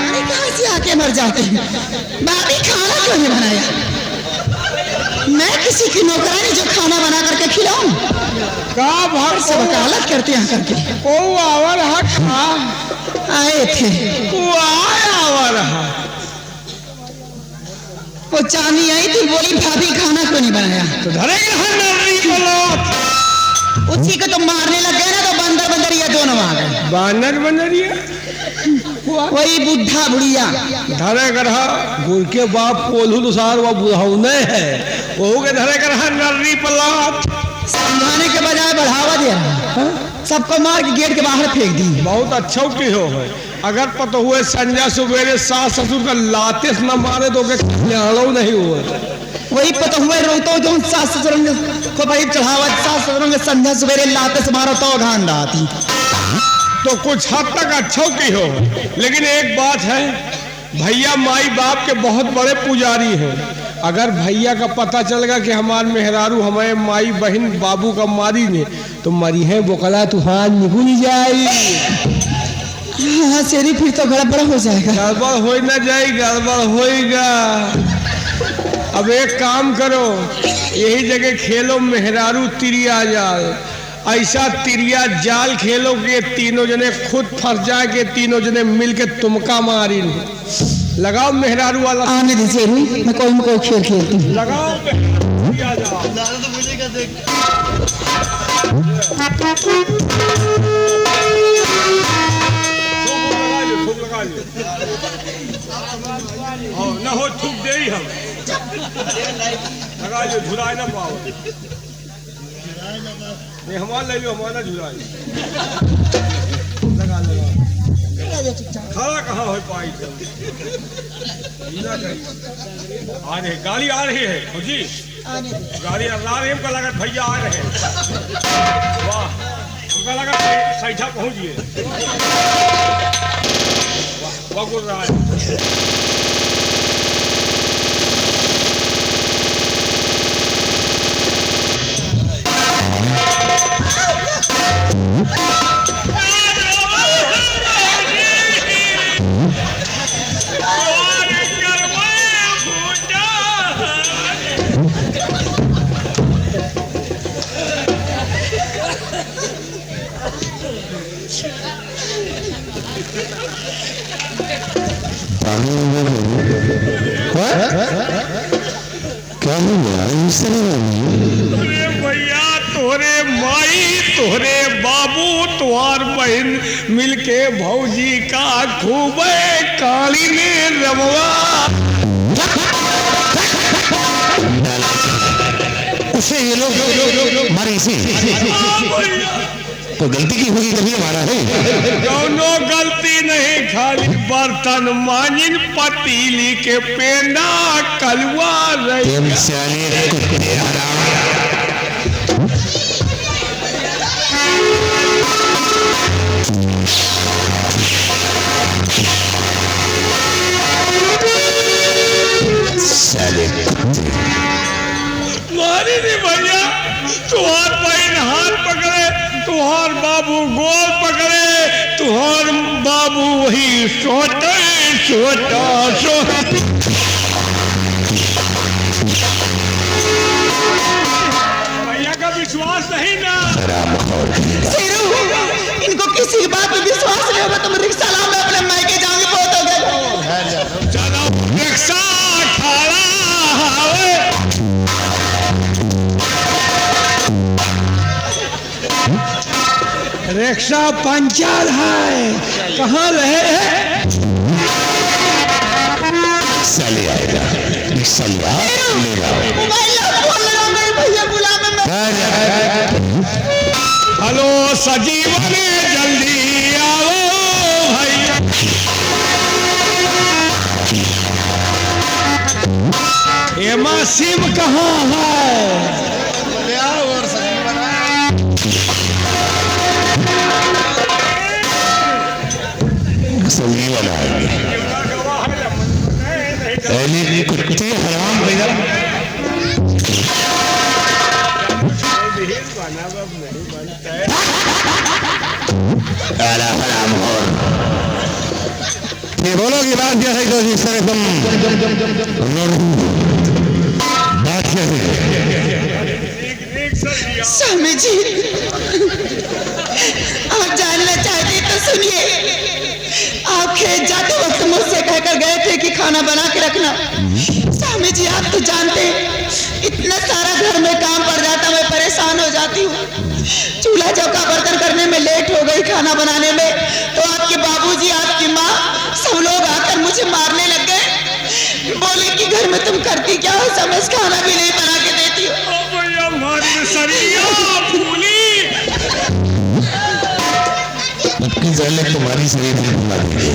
अरे कहाँ से आके मर जाते हैं। भाभी खाना क्यों नहीं बनाया? मैं किसी की नौकरानी जो खाना बना करके खिलाऊं? का भर से वकालत करते हैं करके। को आवर हक आए थे को आवर वो चांदी आई थी, बोली भाभी खाना क्यों नहीं बनाया? तो धरेंगे बोलो उसी को तो मारने लग गए ना, तो बंदर बंदरिया दोनों आ गए। बानर बंदरिया वही बुढ़ा बुढ़िया धरे कर गुड़ के बाप कोल्हू अनुसार वो बुढ़ाउने है वो के धरे कर नर्री पलात समझाने के बजाय बढ़ावा दे रहा है। सबको मार के गेट के बाहर फेंक दी। बहुत अच्छा की हो है। अगर पता हुए संजय सुबेरे सास ससुर का लाते न मारे तो कल्याणों नहीं हुआ। वही पता हुए रोतो जो सास ससुर को भाई चढ़ावा, सास ससुर के संध्या सुबेरे लाते से मारो तो घान आती। तो कुछ हद तक अच्छा की हो, लेकिन एक बात है, भैया माई बाप के बहुत बड़े पुजारी हैं। अगर भैया का पता चलेगा कि हमारे मेहरारू हमारे माई बहन बाबू का मारी ने तो मरी है बोकला तूफान निकुल जाए। हाँ सेरी फिर तो गड़बड़ हो जाएगा। गड़बड़ हो ना जाए, गड़बड़ होएगा। अब एक काम करो, यही जगह खेलो मेहरारू तिरिया जाल। ऐसा तिरिया जाल खेलो के तीनों जने खुद फंस जाए के तीनों जने मिलके तुमका मारी। लगाओ मेहरारू वाला। आने दीजिए, मैं कोई खेल खेलती हूँ। लगाओ ना हो थूक दे हम लगा जो झुलाए ना पाओ नहीं हमारा ले लो, हमारा झुलाए लगा लगा खड़ा कहाँ हो पाई आ रहे गाड़ी आ रही है फौजी गाड़ी आ रही है। लगा भैया आ रहे हैं। वाह हमका लगा सैठा पहुंच गए। वाह गुड़ रहा है। भैया तोरे माई तोरे बाबू तुहार बहन मिलके भौजी का खूब काली ने रमवा उसे ये लोग मारे इसे तो गलती की होगी तभी हमारा है। दोनों गलती नहीं, खाली बर्तन मांजिन पतीली के पेंदा कलवा रही। मारी नहीं भैया, तुहार बहन हाथ पकड़े, तुहार बाबू गोल पकड़े, तुहार बाबू वही छोटा छोटा भैया का विश्वास नहीं ना। इनको किसी की बात पे विश्वास नहीं होगा। तुम रिक्शा लाओ, मैं अपने मायके जाऊंगी। बहुत हो गया। चलो रिक्शा खड़ा है। रिक्शा पंचर है, कहाँ रहे हैं? चले आएगा हेलो सजीवन जल्दी आओ भैया। एमा सिम कहाँ है? संजीवन आएंगे कुत्ते हराम भैया। आला हराम हो ये बोलो की बात क्या है तो जिस तरह तुम बात क्या है स्वामी जी आप जानना चाहते तो सुनिए। आप खेत जाते वक्त मुझसे कहकर गए थे कि खाना बना के रखना। स्वामी जी आप तो जानते हैं इतना सारा घर में काम पड़ जाता, मैं परेशान हो जाती हूँ। चूल्हा चौका बर्तन करने में लेट हो गई, खाना बनाने में, तो आपके बाबूजी आपकी माँ सब लोग आकर मुझे मारने लग गए। बोले कि घर में तुम करती क्या हो, समझ खाना भी नहीं बना के देती हो। तुम्हारी शरीर बुला देंगे।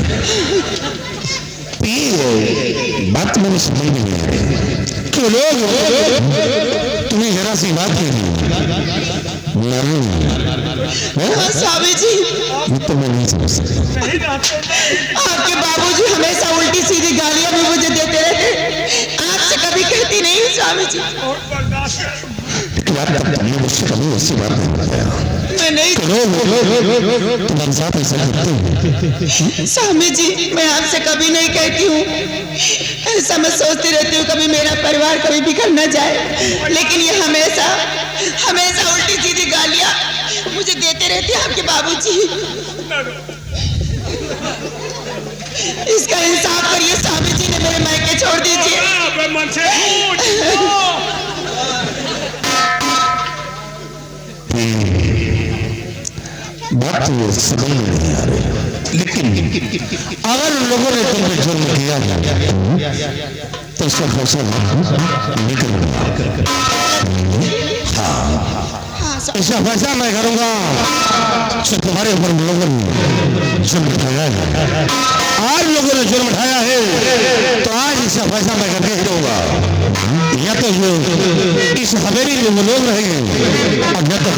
बात मैंने समझ में नहीं आई कि लोग तुम्हें जरा सी बात कही स्वामी जी तो मैं नहीं समझ सकता। आपके बाबूजी हमेशा उल्टी सीधी गालियां भी मुझे देते रहते, आपसे कभी कहती नहीं हूँ स्वामी जी। तुमने मुझसे कभी ऐसी बात नहीं बताया। मैं नहीं तुम्हारे साथ ऐसा करते हैं स्वामी जी, मैं आपसे कभी नहीं कहती हूँ। ऐसा मैं सोचती रहती हूँ कभी मेरा परिवार कभी बिखर न जाए, लेकिन ये हमेशा हमेशा उल्टी सीधी गालियां मुझे देते रहते हैं आपके बाबूजी। इसका इंसाफ करिए स्वामी जी, ने मेरे मायके छोड़ दीजिए। बात तो समझ में नहीं आ रही, लेकिन अगर लोगों ने तुम पे जुर्म किया तो इसका फैसला निकलूंगा। हाँ ऐसा फैसला मैं करूंगा तो तुम्हारे ऊपर लोगों ने जुर्म उठाया है। आज लोगों ने जुर्म उठाया है तो आज इसका फैसला मैं करके ही रहूंगा। या तो जो इस हवेली में वो लोग रहेंगे और या तो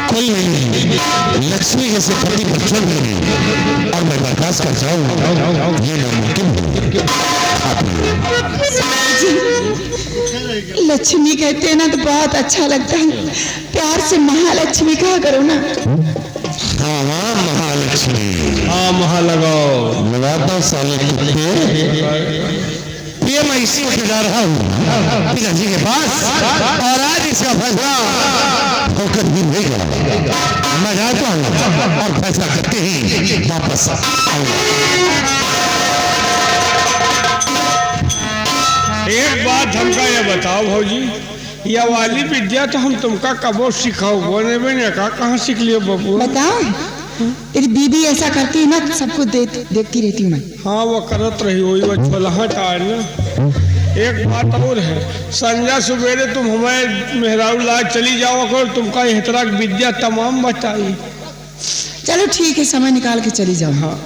कोई नहीं, लक्ष्मी जैसे पति पर चढ़ गई और मैं बर्दाश्त कर जाऊं, ये नामुमकिन है। लक्ष्मी कहते हैं ना तो बहुत अच्छा लगता है, प्यार से महालक्ष्मी कहा करो ना। हाँ हाँ महालक्ष्मी, हाँ महा लगाओ लगाता साले कुत्ते। ये मैं इसी वक्त जा रहा हूँ पिताजी के पास और आज इसका फैसला होकर भी रहेगा। मैं जाता हूँ और फैसला करके ही वापस आऊंगा। एक बात हमका ये बताओ भौजी, यह वाली विद्या तो हम तुमका कबो सिखाओ बोले में ने कहाँ सीख लियो बबू? बताओ तेरी बीबी ऐसा करती है ना, सबको देखती रहती हूँ मैं। हाँ वो करत रही वही वो छोलहा टार ना। एक बात और है, संजा सवेरे तुम हमें मेहरारू लाज चली जाओ करो, तुमका इतरा विद्या तमाम बताई। चलो ठीक है, समय निकाल के चली जाओ। हाँ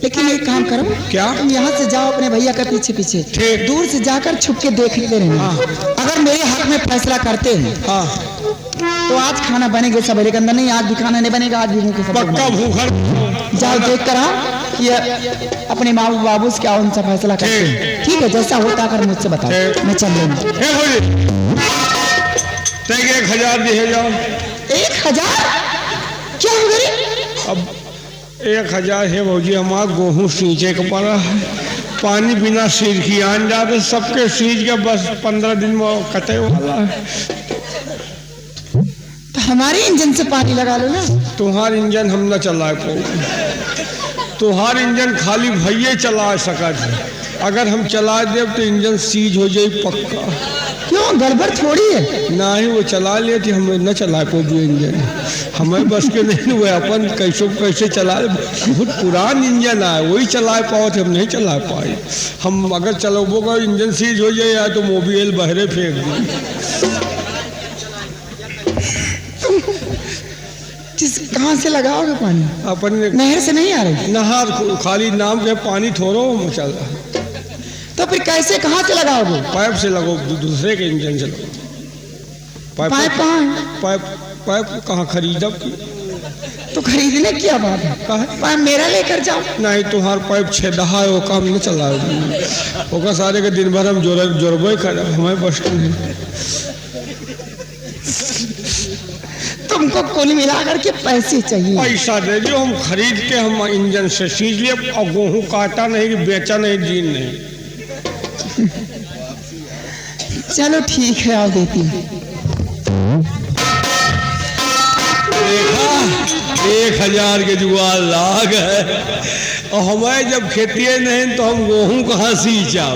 लेकिन एक काम करो, क्या? तुम यहाँ से जाओ अपने भैया के पीछे पीछे, दूर से जाकर छुप के देखते रहना। हाँ। अगर मेरे हक में फैसला करते हैं हाँ तो आज खाना बनेगा सवेरे के अंदर। नहीं आज भी खाना नहीं बनेगा, आज भी भूखे सब पक्का भूखा जाओ देख कर आओ कि अपने माँ बाबू से क्या उनसे फैसला करते हैं। ठीक है, जैसा होता कर मुझसे बताओ, मैं चल रही हूँ। 1000 दिए जाओ। 1000 क्या हो गई? अब 1000 है भौजी, हमारा गेहूँ सींचे का पड़ा है, पानी बिना सींच की आन जाते सबके सींच के बस 15 दिन में कटे वाला है। तो हमारे इंजन से पानी लगा लो ना। तुम्हार इंजन हम न चला पाओ, तुम्हार इंजन खाली भैया चला सका है। अगर हम चला दे तो इंजन सीज हो जाए पक्का। क्यों, गड़बड़ थोड़ी है। ना ही वो चला लेती, हम न चला पाओ इंजन, हमें बस के नहीं हुए। अपन कैसे चला, बहुत पुरान इंजन है, वही चला पाओ थे, हम नहीं चला पाए। हम अगर चलोबो का इंजन सीज हो जाए या तो मोबिल बहरे फेंक दी। कहाँ से लगाओगे पानी? अपन नहर से नहीं आ रही? नहर खाली नाम के पानी थोड़ो चल रहा है। तो फिर कैसे, कहाँ से लगाओगे? पाइप से लगो, दूसरे के इंजन से लगो। पाइप कहाँ है? पाइप कहाँ खरीदब? तो खरीदने क्या बात है, पाइप मेरा लेकर जाओ। नहीं तुम्हार पाइप छेदा है, वो काम नहीं चला होगा सारे के दिन भर हम जोरबे कर हमें बस तुमको कुल मिलाकर के पैसे चाहिए। पैसा दे जो, हम खरीद के हम इंजन से सींच लिए, और गेहूं काटा नहीं कि बेचा नहीं, जीन नहीं। चलो ठीक है, आओ देती हूँ। देखा 1000 के जुगाड़ लाग है, और हमें जब खेती नहीं तो हम गेहूं कहाँ सींचा।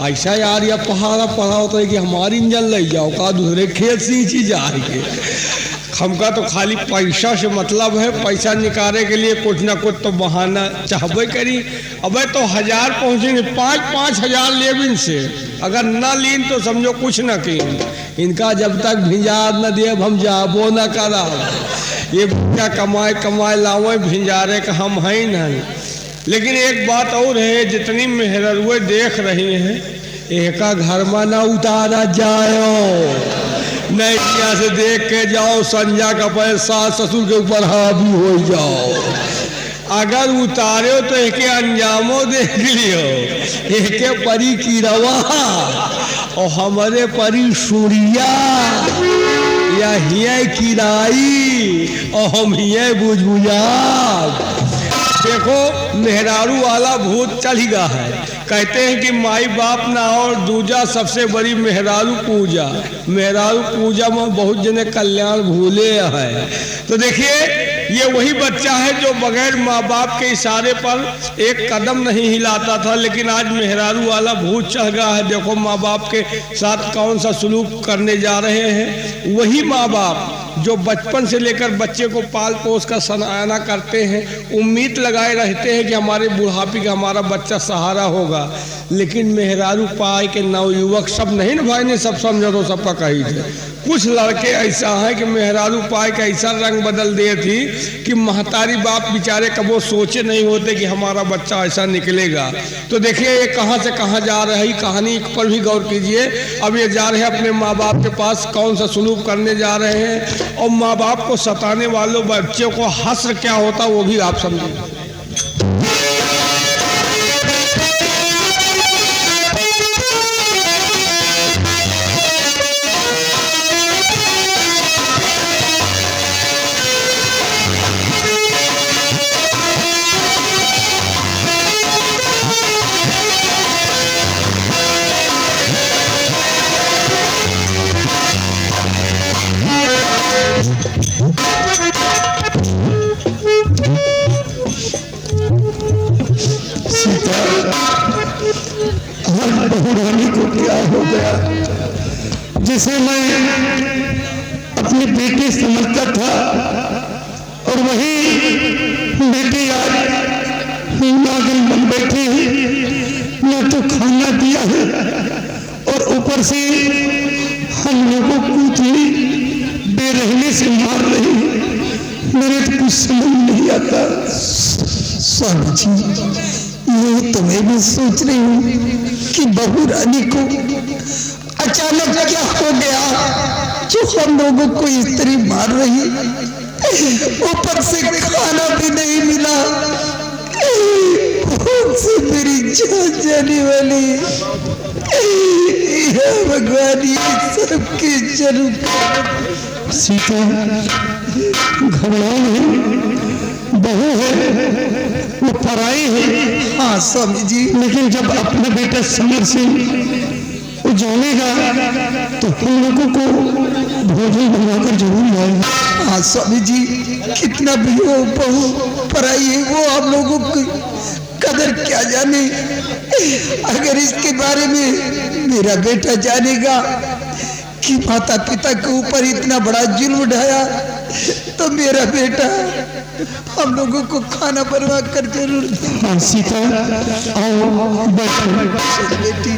ऐसा यार या पहाड़ा पड़ा होता है कि हमारी इंजन ले जाओ का दूसरे खेत सींची जा के। हमका तो खाली पैसा से मतलब है, पैसा निकालने के लिए कुछ ना कुछ तो बहाना चाहबे करी। अब तो 1000 पहुँचेंगे, 5-5 हजार लेबिन से अगर ना लीन तो समझो कुछ ना कहीं। इनका जब तक भिंजार न दे हम जाबो न करा। ये क्या कमाए कमाए लावे, भिंजारे का हम है नहीं। लेकिन एक बात और है, जितनी मेहरुए देख रही हैं, एका घर में ना उतारा जाओ, नहीं यहाँ से देख के जाओ, संजा का पैसा ससुर के ऊपर हावी हो जाओ। अगर उतारे हो तो एक अंजामो देख लियो, एक परी की रवा और हमारे परी सूरिया, या हिया किराई और हम हिया बुझबुझा। देखो मेहरारू वाला भूत चल गया है। कहते हैं कि माई बाप ना और दूजा सबसे बड़ी मेहरारू पूजा। मेहरारू पूजा में बहुत जने कल्याण भूले हैं। तो देखिए ये वही बच्चा है जो बगैर माँ बाप के इशारे पर एक कदम नहीं हिलाता था, लेकिन आज मेहरारू वाला भूत चढ़ गया है। देखो माँ बाप के साथ कौन सा सलूक करने जा रहे हैं। वही माँ बाप जो बचपन से लेकर बच्चे को पाल पोस कर सनाना करते हैं, उम्मीद लगाए रहते हैं कि हमारे बुढ़ापे का हमारा बच्चा सहारा होगा, लेकिन मेहरारू पाए के नवयुवक सब नहीं ना भाई ने सब समझो तो सबका कही थे। कुछ लड़के ऐसा है कि मेहरारू पाए का ऐसा रंग बदल दिए थी कि महतारी बाप बेचारे कबो सोचे नहीं होते कि हमारा बच्चा ऐसा निकलेगा। तो देखिए ये कहाँ से कहाँ जा रही कहानी पर भी गौर कीजिए। अब ये जा रहे हैं अपने माँ बाप के पास, कौन सा सलूक करने जा रहे हैं, और माँ बाप को सताने वालों बच्चों को हस्र क्या होता वो भी आप समझिए। बहुरानी को क्या हो गया, जिसे मैं अपनी बेटी समझता था, और वही बेटी आज नागिन बन बैठी है। न तो खाना दिया है और ऊपर से हम लोगों को बेरहमी से मार रही है। मेरे तो कुछ समझ नहीं आता। स्वामी जी ये तो मैं भी सोच रही हूँ कि बहू रानी को अचानक क्या हो गया जो हम लोगों को इस तरह मार रही, ऊपर से खाना भी नहीं मिला, से मेरी जान जाने वाली। भगवान ये सबके जन्म सीता घबराओ नहीं, बहू है वो पराई है। हाँ स्वामी जी, लेकिन जब अपना बेटा समर सिंह वो जानेगा तो हम लोगों को भोजन बनवाकर जरूर लाएगा। हाँ स्वामी जी, कितना भी हो बहू पराई है, वो आप लोगों की कदर क्या जाने। अगर इसके बारे में मेरा बेटा जानेगा कि माता पिता के ऊपर इतना बड़ा जुल्म ढाया, तो मेरा बेटा हम लोगों को खाना बनवा कर जरूर। हाँ सीता आओ बैठो बेटी।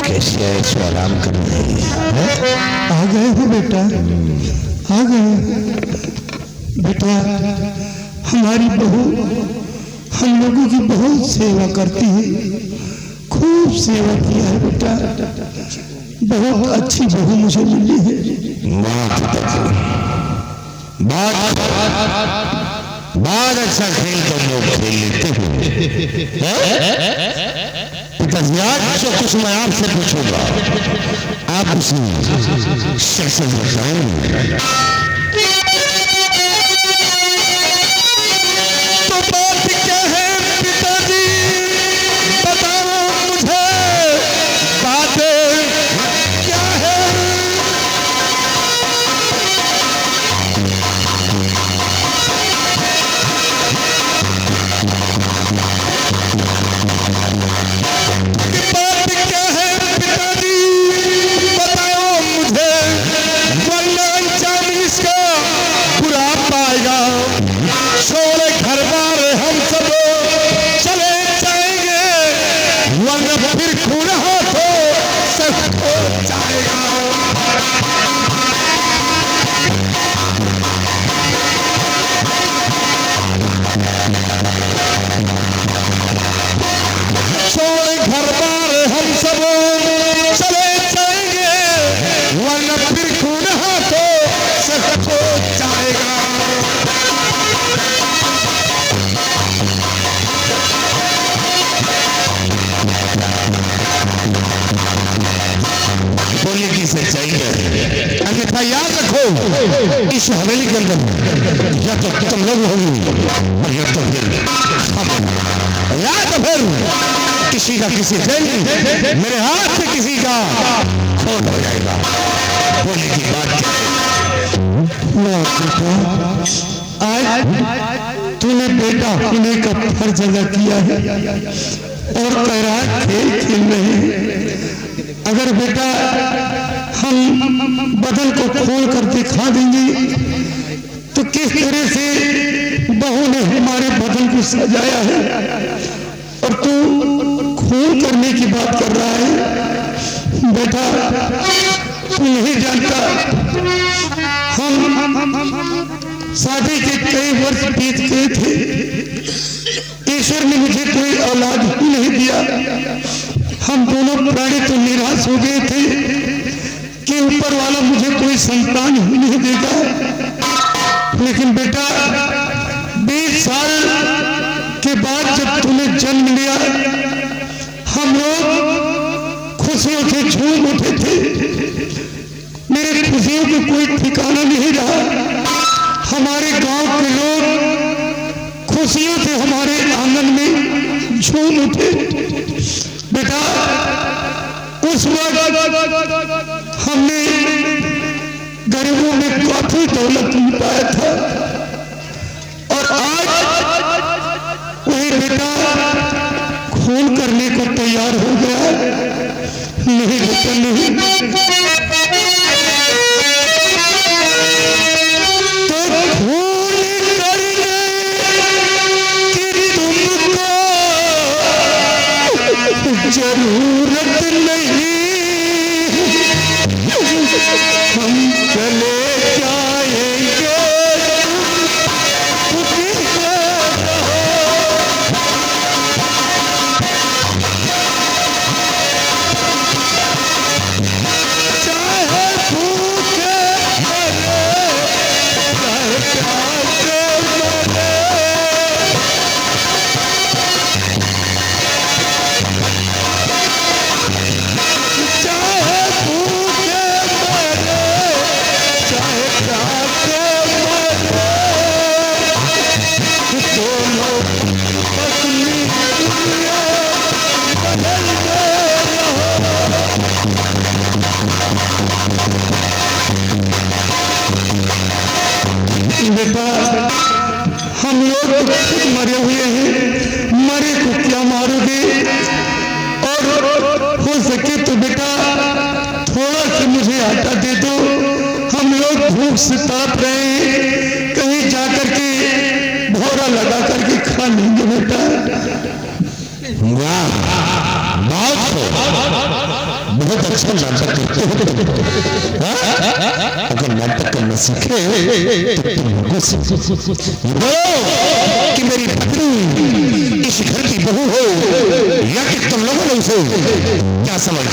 कैसे है इसको आराम कर रही है? आ गए हो बेटा, आ गए बेटा। हमारी बहू हम लोगों की बहुत सेवा करती है, खूब सेवा किया है बेटा। बहुत अच्छी बहू मुझे मिली है। बहुत बहुत अच्छा खेल तुम लोग खेल लेते हो। पिताजी आज जो कुछ मैं आपसे पूछूंगा आप उसी से बताएंगे। तो बात क्या है पिताजी बताओ मुझे, बात क्या है? बात क्या है पिताजी बताओ मुझे, वरना अंजाम इसका बुरा पाएगा। छोड़े घर बार हम सब चले जाएंगे, वरना फिर खून हाथों सब हो जाएगा। छोड़े घर बार हम सब चले जाएंगे, वरना फिर खून हाथों सब हो जाएगा। बोलिए की सच्चाई है, अन्यथा याद रखो इस हवेली के अंदर या तो तुम लोग होगी और या तो फिर या तो फिर किसी का किसी दिन मेरे हाथ से किसी का खून हो जाएगा। बोलिए की बात आज तूने बेटा होने का फर्ज अदा किया है और कह रहा है खेल खेल रहे हैं। अगर बेटा हम बदन को खोल कर दिखा देंगे तो किस तरह से बहू ने हमारे बदन को सजाया है और तू खून करने की बात कर रहा है। बेटा तू नहीं जानता हम शादी के कई वर्ष बीत गए थे, ईश्वर ने मुझे कोई औलाद ही नहीं दिया। हम दोनों प्राणी तो निराश हो गए थे कि ऊपर वाला मुझे कोई संतान ही नहीं देगा। लेकिन बेटा 20 साल के बाद जब तूने जन्म लिया हम लोग खुशियों से झूम उठे थे। मेरे खुशियों को कोई ठिकाना नहीं रहा। हमारे गांव के लोग खुशियों से हमारे आंगन में झूम उठे। बेटा उस वक्त हमने गरीबों में काफी दौलत लुटाया था और आज वही बेटा खून करने को तैयार हो गया। नहीं बेटा नहीं, तो खून करने की तुमको जरूरत नहीं, हम चले जाएंगे चाहे भूखे मरे चाहे प्यासे मरे। चाहे भूखे मरे चाहे प्यासे मरे, दोनों पत्नी दुनिया बदलते रहो। बेटा हम लोग खुद मरे हुए हैं, मरे को क्या मारोगे? और हो सके तो बेटा थोड़ा सा मुझे आटा दे दो, हम लोग भूख से तड़प रहे हैं, कहीं जाकर के भोरा लगा करके खा लेंगे बेटा। वाह बहुत अच्छा नाटक करते हो। अगर नाटक करना सीखे तो तुम लोगों से बोलो कि मेरी पत्नी इस घर की बहू हो या कि तुम लोगों ने उसे क्या समझ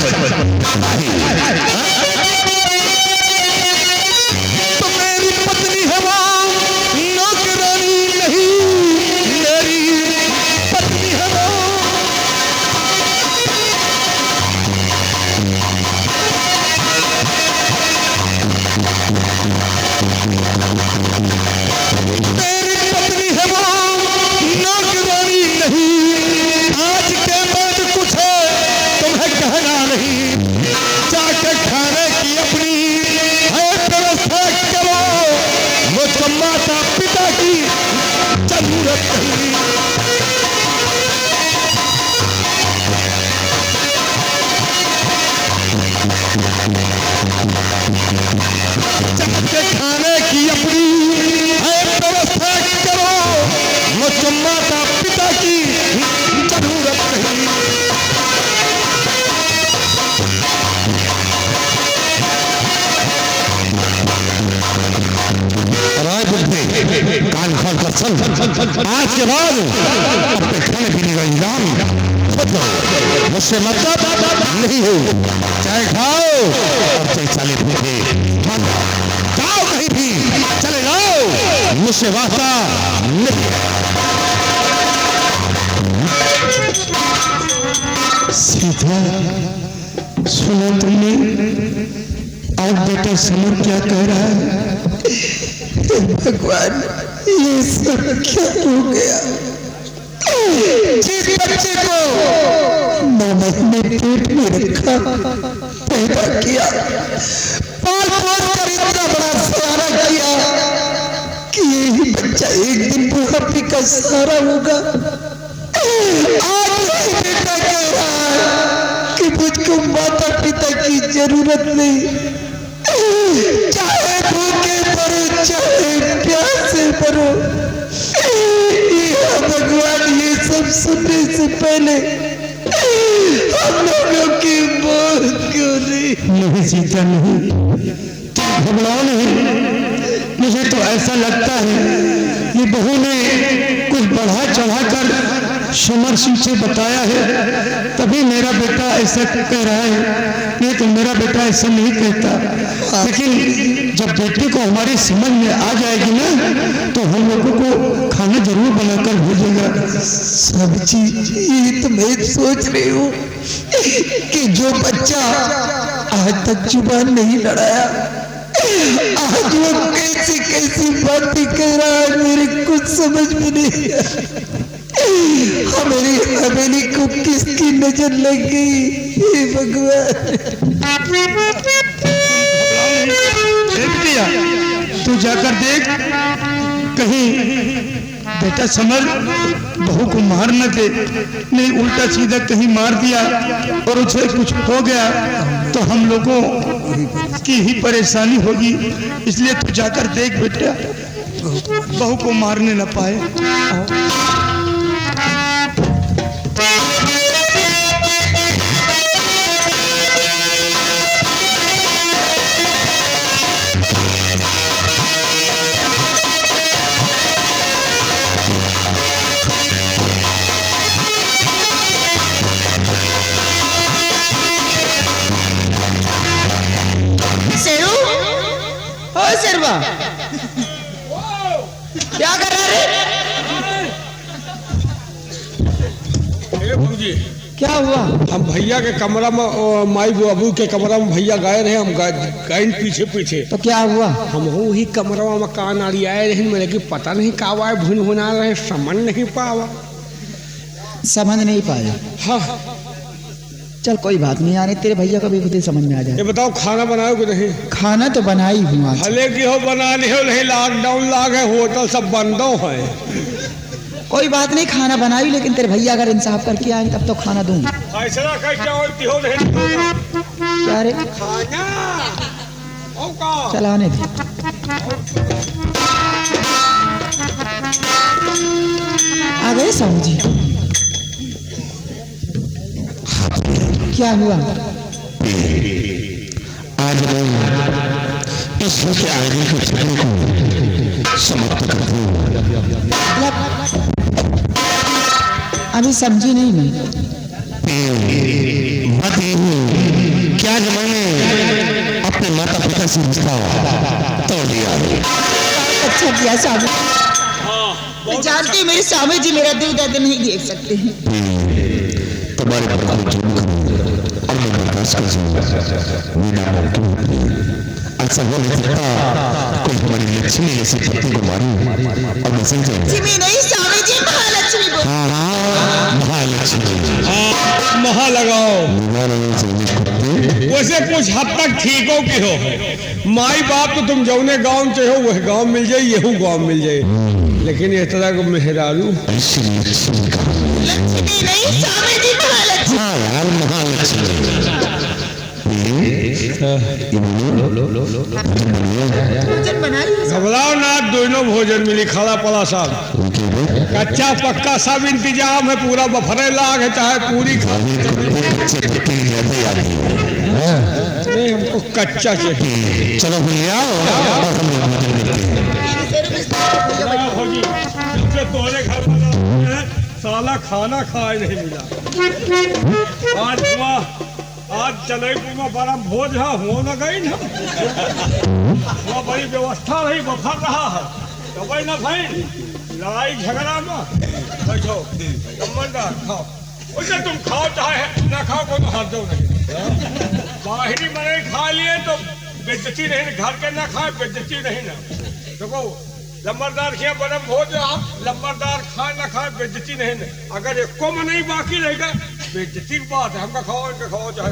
तो मेरी पत्नी है वो नौकरानी नहीं, मेरी पत्नी है वो नौकरानी नहीं। आज के बाद कुछ तुम्हें कहना नहीं, जाके खाने की अपनी है व्यवस्था करो, मुझको माता पिता की जरूरत नहीं। जाके खाने की अपनी है व्यवस्था करो, मुझको माता पिता की जरूरत नहीं। राय बुद्धि कान खोल कर सुन, आज के बाद अपने खाने पीने का इंतजाम खुद करो, मुझसे मतलब नहीं हो, चाहे खाओ और चाहे चले भूखे मत जाओ, कहीं भी चले जाओ, मुझसे वास्ता नहीं। सीता सुनो तुमने, और बेटा समर क्या कह रहा है? भगवान ये सब क्या हो गया? जिस बच्चे को मामा ने पेट में रखा, पैदा किया, पाल पोस कर इतना बड़ा सहारा किया कि यही बच्चा एक दिन बुढ़ापे का सहारा होगा। आज बेटा कह रहा है कि मुझको माता पिता की जरूरत नहीं, चाहे भूखे पड़ो चाहे प्यासे पड़ो। भगवान ये सब सुनने से पहले हम लोगों की मौत क्यों नहीं? सीता नहीं, घबराओ नहीं। मुझे तो ऐसा लगता है कि बहू ने कुछ बढ़ा चढ़ा कर समर सिंह से बताया है, तभी मेरा बेटा ऐसा कह रहा है, नहीं तो मेरा बेटा ऐसा नहीं कहता। लेकिन जब बेटे को हमारी समझ में आ जाएगी ना, तो हम लोगों को खाना जरूर बनाकर भेजेगा। सब्जी ये तो मैं सोच रही हूँ कि जो बच्चा आज तक जुबान नहीं लड़ाया, आज वो कैसी कैसी बातें कह रहा है, मेरे कुछ समझ में नहीं आया। हमारी हवेली को किसकी नजर लग गई? हे भगवान। तू जाकर देख, कहीं बेटा समर बहू को मार न दे, नहीं उल्टा सीधा कहीं मार दिया और उसे कुछ हो गया तो हम लोगों की ही परेशानी होगी। इसलिए तू जाकर देख बेटा, बहू को मारने न पाए। शेरवा क्या कर रहा है? क्या हुआ? हम भैया के कमरा में, माई बाबू के कमरा में भैया गए रहे, हम गए पीछे पीछे। तो क्या हुआ? हम वही कमरा में कान आड़ी आए रहे, मेरे की पता नहीं का हुआ, भुन भुना रहे, समझ नहीं पावा। समझ नहीं पाया? हाँ चल कोई बात नहीं, आने तेरे भैया का भी खुद ही समझ में आ जाए। ये बताओ खाना बनाओ कि नहीं? खाना तो बना ही हूँ आज। भले की हो बना ली हो, नहीं लॉकडाउन लाग है, होटल सब बंदो है। कोई बात नहीं, खाना बनाई, लेकिन तेरे भैया अगर इंसाफ करके आए तब तो खाना दूंगा। फैसला कैसे होती हो नहीं? क्या रे? खाना चल आने दे। आ गए साहू जी? क्या हुआ? आज मैं इस के आगे के झगड़े को समाप्त कर दूं। अभी समझी नहीं मैं। लेकिन बात ये हुई क्या जमाने अपने माता पिता से रिश्ता तोड़ दिया। अच्छा किया स्वामी। मैं जानती हूँ मेरे स्वामी जी मेरा दिल दर्द नहीं देख सकते हैं। तुम्हारे पर कोई जुल्म करो और मैं बर्दाश्त कर सकूं मेरा मौका ऐसा हो नहीं सकता कोई हमारी लक्ष्मी जैसी पत्नी को मारू और मैं समझ जाऊं। लक्ष्मी नहीं स्वामी जी महालक्ष्मी बोल। हाँ महालक्ष्मी। महा लगाओ कुत्ते वैसे कुछ हद तक ठीक हो कि हो माई बाप तो तुम जौने गांव से हो वह गांव मिल जाए यहू गांव मिल जाए लेकिन इस तरह को मेहरारू ऐसी लक्ष्मी का लक्ष्मी नहीं स्वामी जी महालक्ष्मी। हाँ यार महालक्ष्मी भोजन बनाई घबराओ ना दोनों भोजन मिली खाना पड़ा साहब कच्चा पक्का सब इंतजाम है पूरा बफरे लाग है चाहे पूरी नहीं हमको कच्चा चाहिए। चलो भैया तोरे घर साला खाना खाए नहीं मिला आज जलेबी में बड़ा भोज है हो न गई ना वहाँ बड़ी व्यवस्था रही बफर रहा है तो भाई ना भाई लड़ाई झगड़ा में बैठो कमंडा खाओ उसे तुम खाओ चाहे ना खाओ को तो हाथ दो नहीं बाहरी मरे खा लिए तो बेइज्जती नहीं घर के ना खाए बेइज्जती नहीं ना देखो लंबरदार किया बड़ा भोज रहा लंबरदार खाए ना खाए बेइज्जती नहीं ना अगर एक को में नहीं बाकी रहेगा बेइज्जती की बात है हमका खाओ इनका खाओ चाहे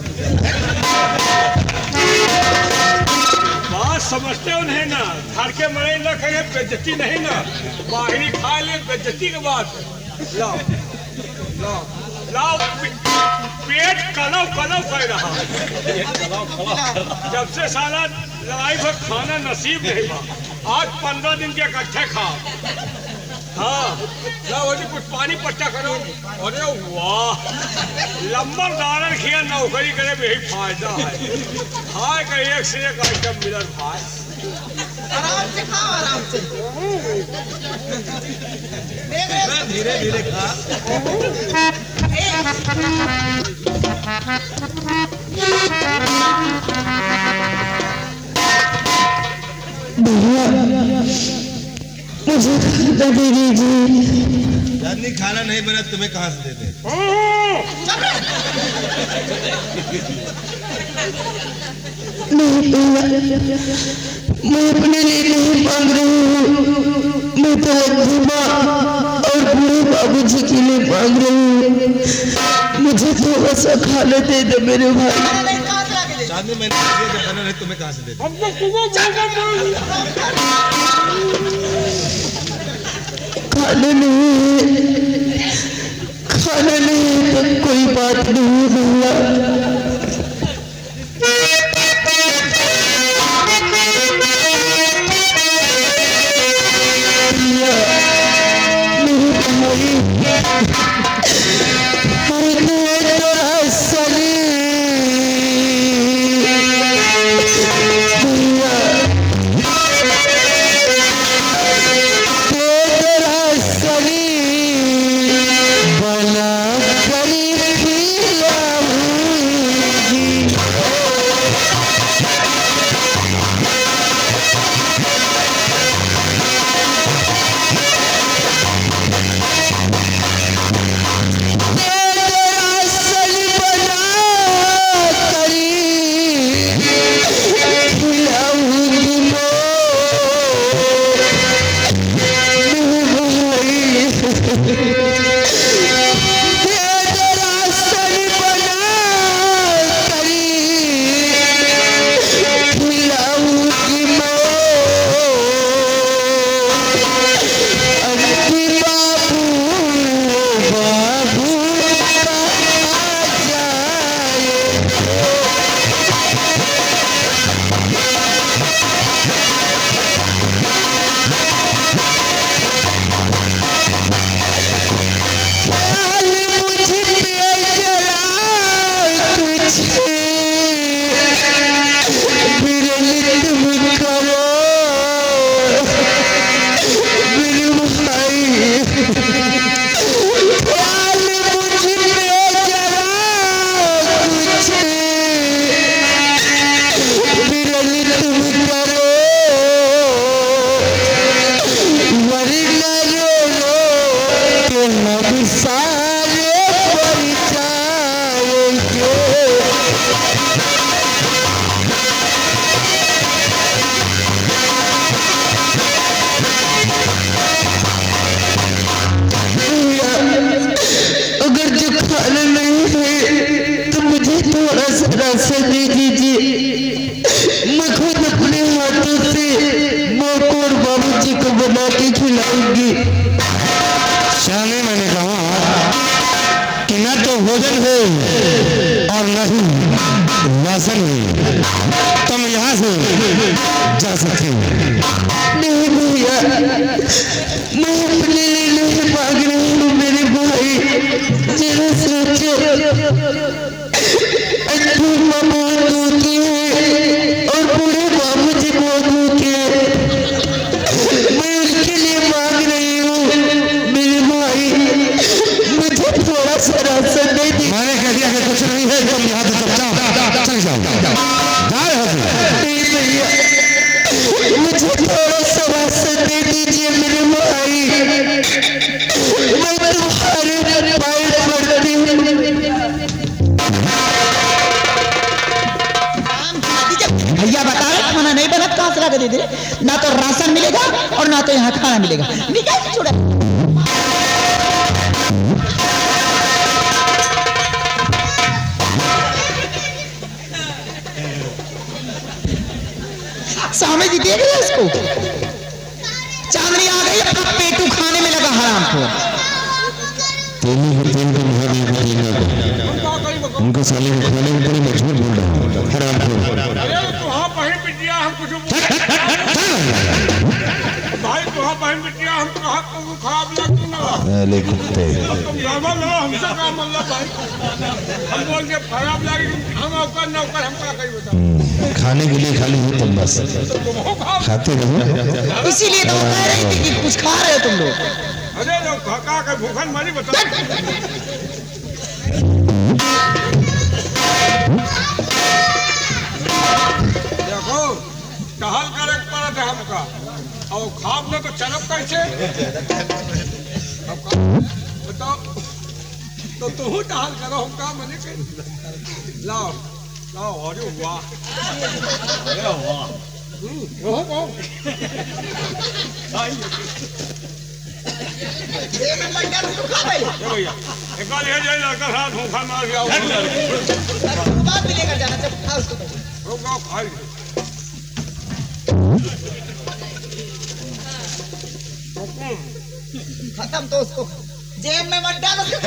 बात समझते हो नहीं ना घर के मरे ना खाए बेइज्जती नहीं ना बाहरी खा ले बेइज्जती की बात लाओ लाओ लाओ पेट कलव कलव कर रहा जब से साला लड़ाई पर खाना नसीब नहीं हुआ आज 15 दिन के इकट्ठे खाओ हाँ लाओ जी कुछ पानी पट्टा करो अरे वाह लंबरदार किया नौकरी करे में यही फायदा है खाए का एक से एक आइटम मिलर भाई आराम से खाओ आराम से धीरे धीरे खा मुझे खाना दे दीजिए। नहीं खाना नहीं बना तुम्हें कहाँ से दे दे मैं अपने लिए नहीं मांग रही हूँ मैं तो माँ और बूढ़े बाबूजी के लिए मांग रही हूँ मुझे थोड़ा सा खाना दे दो मेरे भाई। चांदी मैंने बना नहीं तुम्हें कहाँ से दे दे खाना नहीं तो कोई बात नहीं भैया चांदनी मैंने कहा कि न तो भोजन है और न ही राशन है, तुम यहाँ से जा सकते हो। नहीं भैया, मैं अपने लिए नहीं भाग रही हूँ मेरे भाई। जरा सोचो, अट्ठू मामा दुखी है और बूढ़े बाबू जी बहुत दुखी है। मैं उनके लिए मांग रही हूँ मेरे भाई, मुझे थोड़ा सा राशन दे दी। मैंने कह दिया कि कुछ नहीं है, तुम यहाँ से चुपचाप चल जाओ। नहीं भैया, मुझे थोड़ा सा राशन दे दीजिए मेरे भाई, मैं तुम्हारे पैर पड़ती हूँ। भैया बता रहे खाना नहीं बना, कहाँ से ला के दे दे? ना तो राशन मिलेगा और ना तो यहाँ खाना मिलेगा। निकाल छोड़ा। स्वामी जी देख रहे इसको, चांदनी आ गई, अपना पेटू खाने में लगा हराम को। तेली को तेल को महादेव को तेल को उनको साले को खाने में बड़ी मजबूर बोल रहा हूँ। हराम को तुहा बहन बिटिया हम कुछ भाई तुहा बहन बिटिया हम कहा तुम खराब लगती ना अरे कुत्ते तुम ड्रामा लो हमसे काम मतलब भाई हम बोल के खराब लगी हम ऊपर न ऊपर हम क्या कहीं बता खाने के लिए खाली हो तुम बस खाते रहो। इसीलिए तो वो कह रही थी कि कुछ खा रहे हो तुम लोग। अरे जो खका के भूखन मारी बता देखो टहल करे पड़ा था हमका और खाब न तो चलब कैसे बताओ तो तू टहल करो हम काम मने के लाओ लाओ अरे वाह अरे वाह वो भैया एक बार ये जाए लड़का साथ भूखा मार गया बाद में लेकर जाना जब खा उसको। रुक जाओ खाई खत्म तो उसको जेब में मत डाल उसको।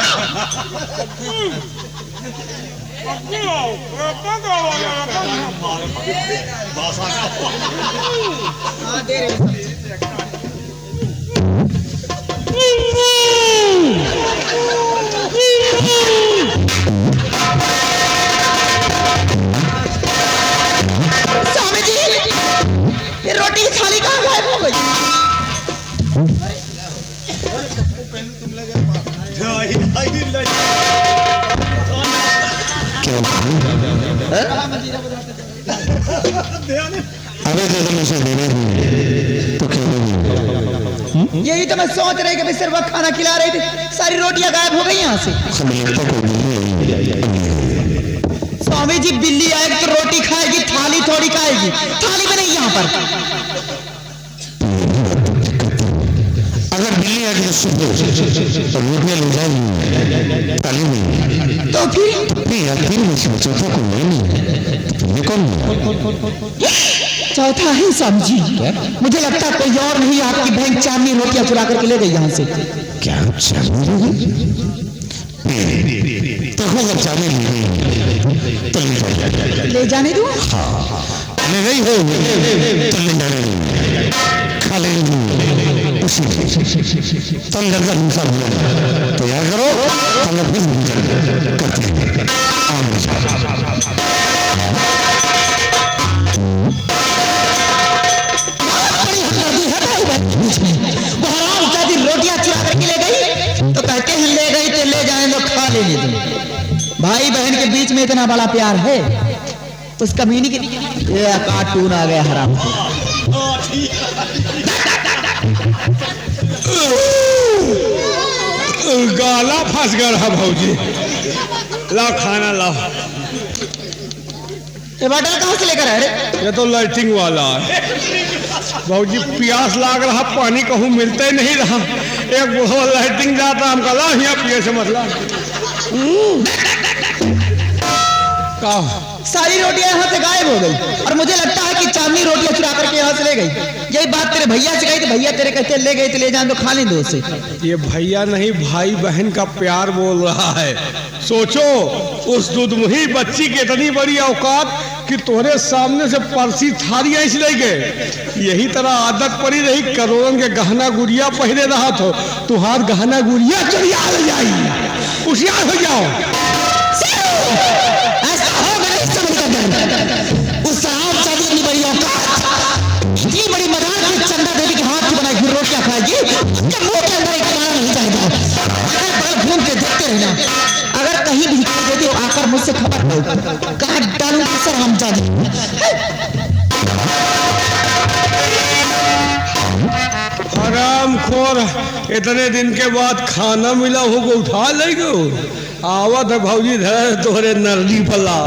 हाँ दे रहे स्वामी जी, ये रोटी की थाली कहाँ गायब हो गई? अबे तो तुम उसे दे रहे तो क्या यही तो मैं सोच रही कि सिर्फ वक्त खाना खिला रही थी, सारी रोटियां गायब हो गई यहाँ से। स्वामी जी बिल्ली आएगी तो रोटी खाएगी, थाली थोड़ी खाएगी, थाली में नहीं यहाँ पर। अगर बिल्ली आएगी तो सुबह रोटियां ले जाएगी थाली में, तो फिर फिर मैं सोचा था कोई नहीं है, तुम्हें कौन चौथा ही समझी। मुझे लगता है कोई और नहीं, आपकी बहन चांदनी रोटियां चुरा करके ले गई यहाँ से। क्या देखो अगर चांदनी ले गई तो ले जाने दो। ले गई हो तो ले जाने दो, खा लेंगे उसी तुम घर का दूसरा भोजन तैयार करो, हम लोग फिर भोजन करते हैं। रोटियां चुरा करके ले गई तो कहते हैं ले गई तो ले जाए तो खा लेंगे तुम। भाई बहन के बीच में इतना बड़ा प्यार है, उस कमीनी के ये कार्टून आ गया हराम। गाला फंस गया रहा भौजी, लाओ खाना लाओ। ये बॉटल कहाँ से लेकर आए रे? ये तो लाइटिंग वाला है भौजी, प्यास लाग रहा, पानी कहूँ मिलता ही नहीं रहा। एक बुढ़ा लाइटिंग जाता हमका ला यहाँ पिए से मतलब सारी रोटियां यहाँ से गायब हो गई और मुझे लगता है कि चांदनी रोटियां चुरा करके यहाँ से ले गई। यही बात तेरे भैया से कही तो भैया तेरे कहते ले गए तो ले जाए तो खा लें दो से। ये भैया नहीं, भाई बहन का प्यार बोल रहा है। सोचो उस दुधमुही बच्ची की इतनी बड़ी औकात कि तोहरे सामने से परसी थारियां इस ले गए। यही तरह आदत पड़ी रही, करोड़न के गहना गुड़िया पहने रहा तो तुहार गहना गुड़िया चढ़िया ले जाई। होशियार हो जाओ। ऐसा होगा नहीं समझ कर उस शराब चादी इतनी बड़ी औकात, इतनी बड़ी मदार की चंदा देवी के हाथ की बनाई हुई रोटियां खाएगी, उसके मुंह के अंदर एक दाना नहीं जाएगा। अगर बगल घूम के देखते रहना, अगर कहीं भी दे दे आकर मुझसे खबर लो, काट डालूंगा सर हम जाने। हरामखोर, इतने दिन के बाद खाना मिला होगा उठा ले गो। आवत है भौजी धर तोहरे नरली भला।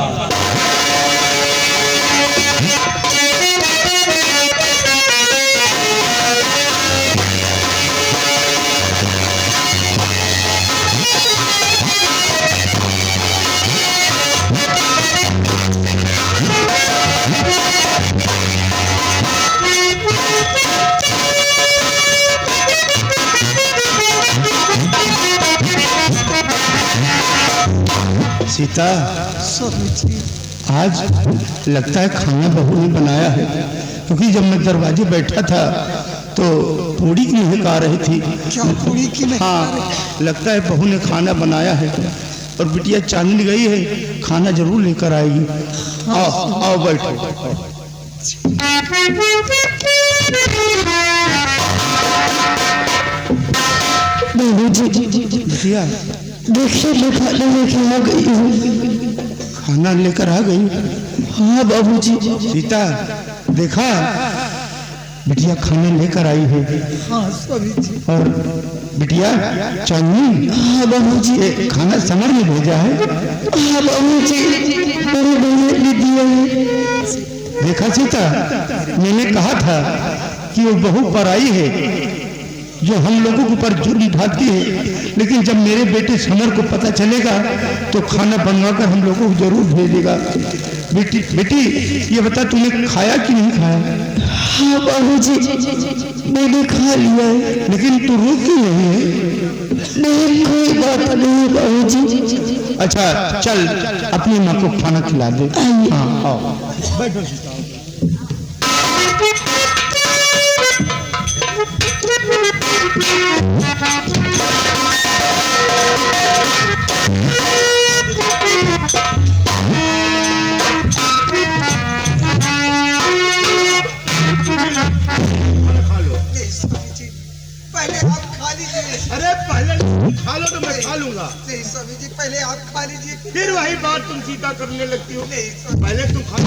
सीता, आज लगता है खाना बहू ने बनाया है, क्योंकि जब मैं दरवाजे बैठा था तो पूड़ी की महक आ रही थी। क्या पूड़ी की महक? हाँ, लगता है बहू ने खाना बनाया है। और बिटिया चांदनी गई है, खाना जरूर लेकर आएगी। आओ आओ बैठो। बिटिया देखिए लेके आ गई हूँ। खाना लेकर आ गई? हाँ बाबूजी। सीता देखा, बिटिया खाना लेकर आई है। हाँ स्वामी जी। और बिटिया चांदनी, हाँ बाबूजी, खाना समर में भेजा है। हाँ बाबूजी, मेरे भैया ने दिया है। देखा सीता, मैंने कहा था कि वो बहू पराई है जो हम लोगों के ऊपर जुर्म ढाती है, लेकिन जब मेरे बेटे समर को पता चलेगा तो खाना बनवाकर हम लोगों को जरूर भेजेगा। बेटी बेटी ये बता, तूने खाया कि नहीं खाया? हाँ बाबूजी, मैंने खा लिया है। लेकिन तू रो क्यों नहीं है? नहीं, कोई बात नहीं बाबूजी। अच्छा चल, अपनी माँ को खाना खिला दे। हाँ आओ बैठो। अरे पहले खा लो तो मैं खा लूंगा। नहीं स्वामी जी, पहले आप खा लीजिए। फिर वही बात तुम सीता करने लगती हो। पहले तुम खा।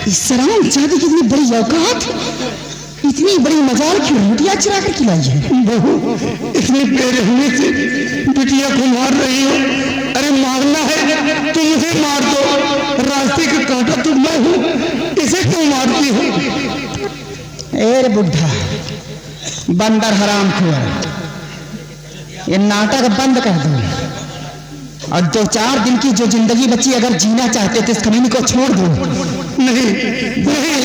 इस शराब चादी की इतनी बड़ी औकात, इतनी बड़ी मजाल की रोटियां चुरा कर खिलाई है। बहू, इतने बेरहमी से बिटिया को मार रही हो। अरे मारना है तो मुझे मार दो, रास्ते का कांटा तो मैं हूँ, इसे क्यों मारती हो? ए रे बुढ़ा बंदर हराम खोर, ये नाटक बंद कर दो और 2-4 दिन की जो जिंदगी बची अगर जीना चाहते थे इस कमीनी को छोड़ दो। नहीं नहीं,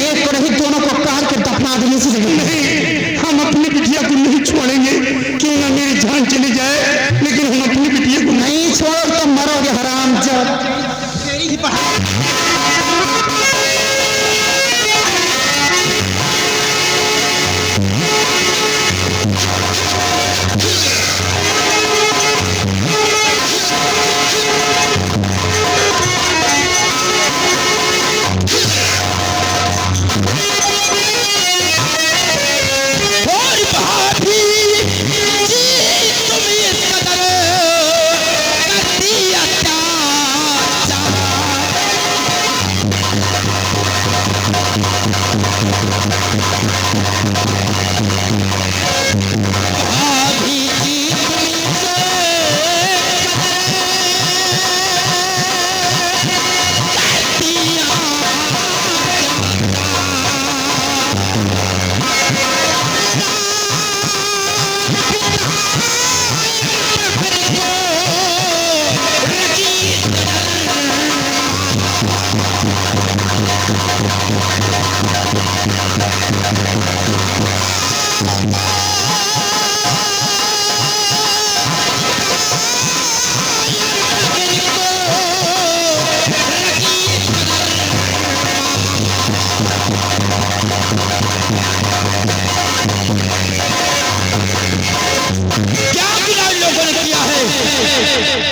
एक को नहीं दोनों को काट के दफना देने से नहीं, हम अपनी बिटिया को नहीं छोड़ेंगे। क्यों ना मेरी जान चली जाए, लेकिन हम अपनी बिटिया को नहीं छोड़ तो मरोगे हराम जब।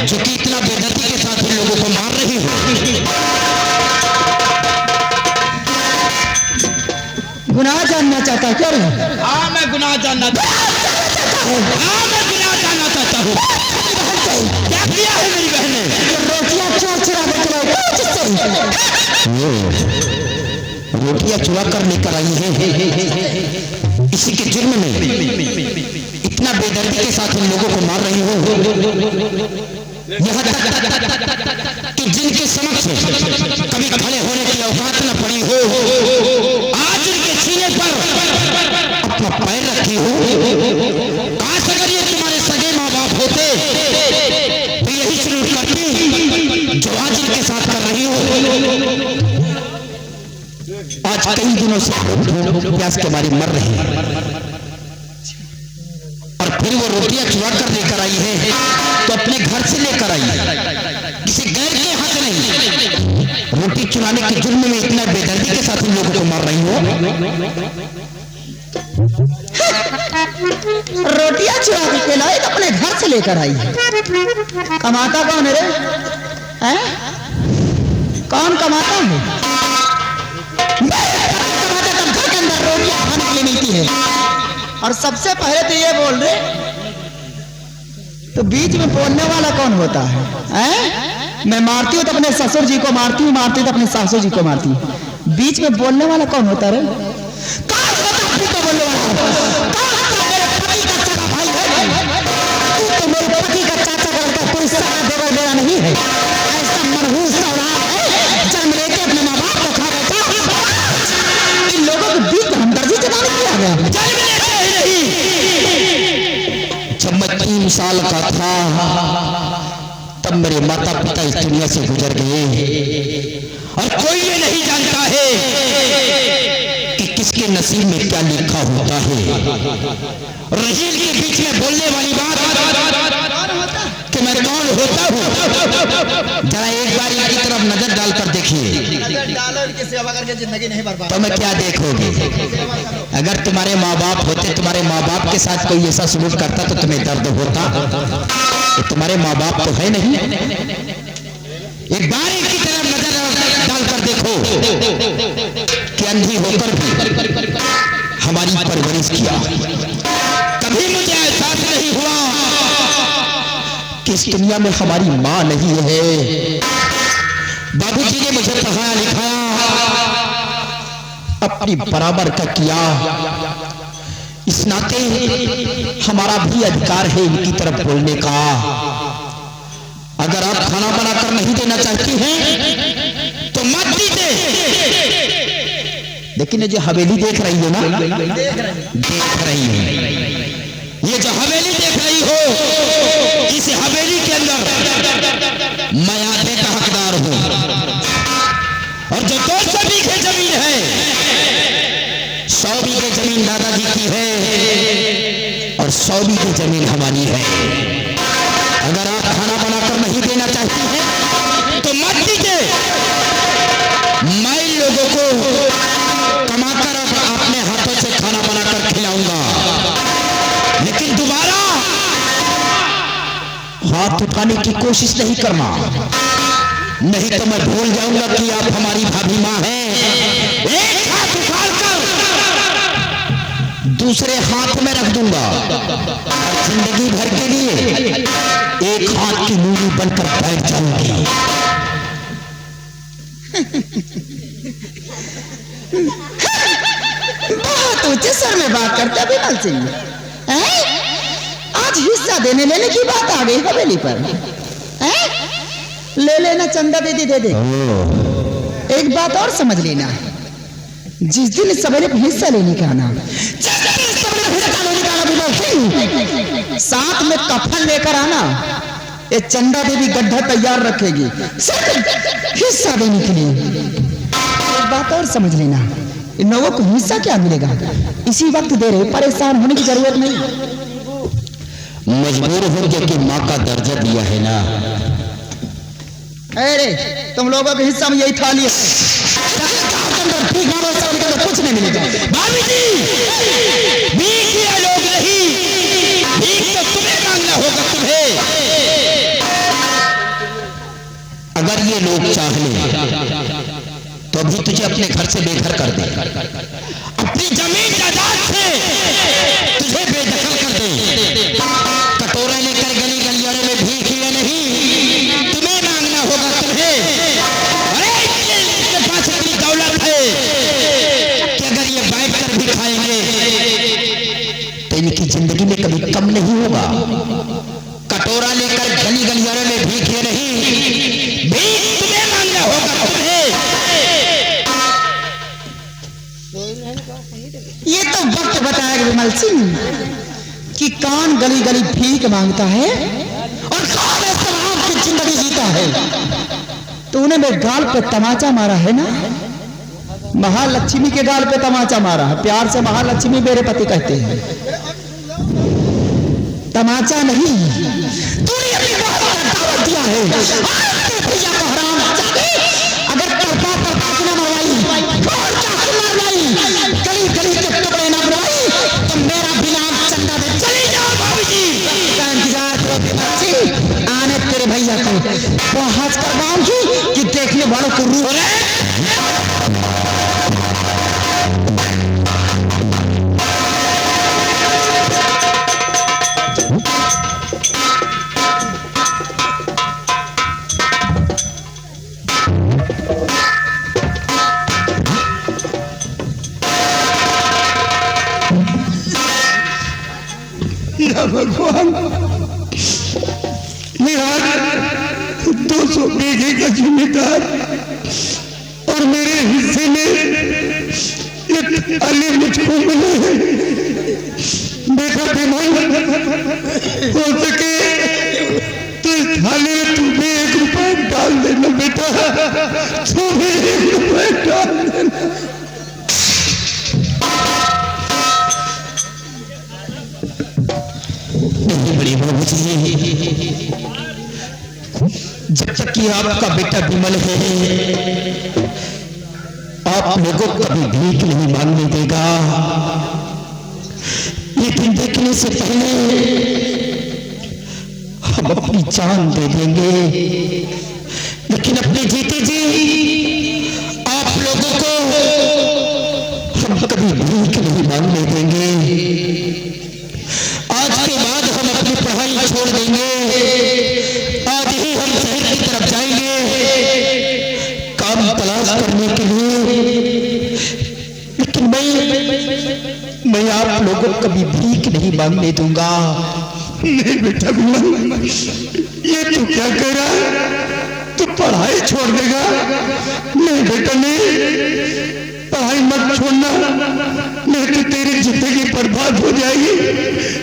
जो कि इतना बेदर्दी के साथ उन लोगों को मार रही हो। गुनाह जानना चाहता है क्या रे? हाँ मैं गुनाह जानना चाहता हूँ। हाँ मैं गुनाह जानना चाहता हूँ। क्या किया है मेरी बहन ने? रोटियां चोर चुरा रोटियां चुरा कर लेकर आई है, इसी के जुर्म में इतना बेदर्दी के साथ उन लोगों को मार रही हो। यहाँ तक कि जिनके समक्ष कभी खड़े होने की औकात न पड़ी हो, आज उनके सीने पर अपना पैर रखी हो। काश अगर ये तुम्हारे सगे माँ बाप होते तो यही शुरू करती जो आज इनके साथ कर रही हो। आज कई दिनों से प्यास के मारे मर रही है और फिर वो रोटियां चुरा कर लेकर आई है तो अपने घर से लेकर आई है, किसी गैर के हाथ नहीं। रोटी चुराने के जुर्म में इतना बेदर्दी के साथ उन लोगों को मार रही हो। रोटियां चुरा के लाई तो अपने घर से लेकर आई है। कमाता कौन है रे? हैं? कौन कमाता है? कमाता तब घर के अंदर रोटियां खाने के लिए मिलती है। और सबसे पहले तो ये बोल रहे तो बीच में बोलने वाला कौन होता है? हैं? मैं मारती हूँ तो अपने ससुर जी को मारती हूँ, मारती हूँ तो अपने सासू जी को मारती हूँ। बीच में बोलने वाला कौन होता है? कौन होता है तो बोलने वाला? मेरे पति का सगा भाई है, तो मेरे पति का चाचा का लड़का कोई सगा देवर मेरा नहीं है। ऐसा मनहूस औलाद है जन्म लेके अपने माँ बाप को खा बैठा। इन लोगों के बीच में हमदर्दी जताने किया गया। जब मैं 3 साल का था तब मेरे माता पिता इस दुनिया से गुजर गए और कोई ये नहीं जानता है कि किसके नसीब में क्या लिखा होता है। रहील के बीच में बोलने वाली बात कि मैं कौन होता हूँ, जरा एक बार इनकी तरफ नजर डालकर देखिए जिंदगी नहीं बर्बाद। तो मैं क्या देखोगे? अगर तुम्हारे माँ बाप होते, तुम्हारे माँ बाप के साथ कोई ऐसा सलूक करता तो तुम्हें दर्द होता। तो तुम्हारे माँ बाप तो है नहीं। एक बार इनकी तरफ नजर डालकर देखो कि अंधी होकर भी हमारी परवरिश किया। कभी मुझे एहसास नहीं हुआ कि इस दुनिया में हमारी माँ नहीं है। बाबूजी ने मुझे पढ़ाया लिखाया, अपनी बराबर का किया। इस नाते हमारा भी अधिकार है इनकी तरफ बोलने का। अगर आप खाना बनाकर नहीं देना चाहती हैं तो लेकिन ये जो हवेली देख रही हो ना, देख रही हो, ये जो हवेली देख रही हो, इस हवेली के अंदर मैं आधे का हकदार हूं। और जो 200 बीघे जमीन है, 100 बीघे जमीन दादाजी की है और 100 बीघे जमीन हमारी है। अगर आप खाना बनाकर नहीं देना चाहती हैं तो मत दीजिए, मैं लोगों को कमाकर अपने हाथों से खाना बनाकर खिलाऊंगा, लेकिन दोबारा हाथ उठाने की कोशिश नहीं करना, नहीं तो मैं भूल जाऊंगा कि आप हमारी भाभी माँ हैं। एक हाथ उठाकर दूसरे हाथ में रख दूंगा और जिंदगी भर के लिए एक हाथ की मूली बनकर बैठ जाऊंगी। बहुत ऊंचे स्वर में बात करता विमल सिंह। आज हिस्सा देने लेने की बात आ गई हवेली पर। ले लेना, चंदा दे दे। एक बात और समझ लेना, जिस दिन सवेरे हिस्सा लेने का आना, साथ में कफन लेकर आना। ये चंदा देवी गड्ढा तैयार रखेगी हिस्सा देने के लिए। एक बात और समझ लेना, इन लोगों को हिस्सा क्या मिलेगा इसी वक्त दे रहे, परेशान होने की जरूरत नहीं। मजबूर हो गया कि माँ का दर्जा दिया है ना। अरे तुम लोगों के हिस्सा में यही थाली है, कुछ नहीं मिलेगा। भाभी जी, भीख ये लोग नहीं, भीख तो तुम्हें मांगना होगा, तुम्हें। अगर ये लोग चाह ले तो अभी तुझे अपने घर से बेघर कर दे, अपनी जमीन जायदाद से तुझे बेदखल कर दे। कटोरा लेकर गली गलियारों में भीख ये नहीं, तुम्हें मांगना होगा, तुम्हें। अरे इसके पास इतनी दौलत है कि अगर ये बैठ कर भी खाएंगे तो इनकी जिंदगी में कभी कम नहीं होगा। कटोरा लेकर गली गलियारों में भीख ये नहीं, भीख तुम्हें मांगना होगा, तुम्हें। ये तो वक्त बताएगा विमल सिंह कि कौन गली गली भीख मांगता है और कौन ऐसा आराम की जिंदगी जीता है। तूने मेरे गाल पे तमाचा मारा है ना, महालक्ष्मी के गाल पे तमाचा मारा है। प्यार से महालक्ष्मी मेरे पति कहते हैं, तमाचा नहीं। तूने अपनी दावत दिया है भैया को हराम जाके, अगर तरपा तरपा के ना मरवाई, गली गली के टुकड़े ना बनवाई तो मेरा बिलाम चंदा दे चली जाओ। भाभी जी का इंतजार करो, आने तेरे भैया को बहुत करवाऊंगी कि देखने वालों को रूह भगवान, मेरा 200 बीघे का जिम्मेदार और मेरे हिस्से में एक थाली मुझको मिले है। बेटा बीमार हो सके तो इस थाली में तुम्हें 1 रुपया डाल देना। बेटा तुम्हें 1 रुपया डाल देना। बड़ी बाबू जी, जब तक कि आपका बेटा विमल है, आप लोगों को कभी भीख नहीं मांगने देगा। लेकिन देखने से पहले हम अपनी जान दे देंगे, लेकिन अपने जीते जी आप लोगों को हम कभी भीख नहीं मांगने देंगे। आज के बाद हम अपनी पढ़ाई छोड़ देंगे, आज ही हम शहर की तरफ जाएंगे काम तलाश करने के लिए। लेकिन मैं आप लोगों को कभी भीख नहीं मांगने दूंगा। नहीं बेटा विमल, ये तू क्या कह रहा है? तू पढ़ाई छोड़ देगा? नहीं बेटा नहीं, पढ़ाई मत छोड़ना, नहीं तो तेरी जिंदगी बर्बाद हो जाएगी,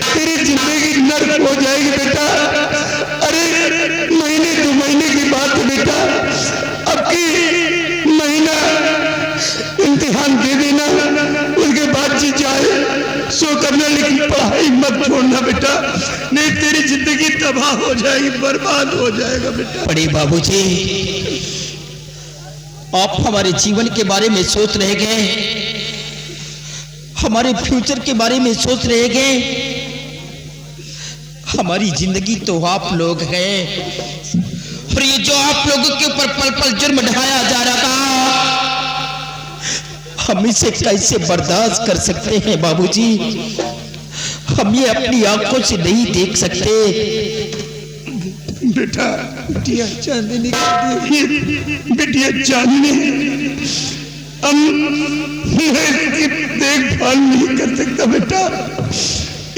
तेरी जिंदगी नर्क हो जाएगी बेटा। अरे महीने 2 महीने की बात है बेटा, अब की महीना इम्तिहान दे देना, उसके बाद जी जाए सो करना, लेकिन पढ़ाई मत छोड़ना बेटा, नहीं तेरी जिंदगी तबाह हो जाएगी, बर्बाद हो जाएगा बेटा। बड़े बाबूजी, आप हमारे जीवन के बारे में सोच रहे गए, हमारे फ्यूचर के बारे में सोच रहे गए। हमारी जिंदगी तो आप लोग हैं, और ये जो आप लोगों के ऊपर पल पल जुर्म ढाया जा रहा था, हम इसे कैसे बर्दाश्त कर सकते हैं बाबूजी? हम ये अपनी आंखों से नहीं देख सकते। बेटा बिटिया चांदनी, बिटिया चांदनी, हम इसकी देखभाल नहीं कर सकता बेटा,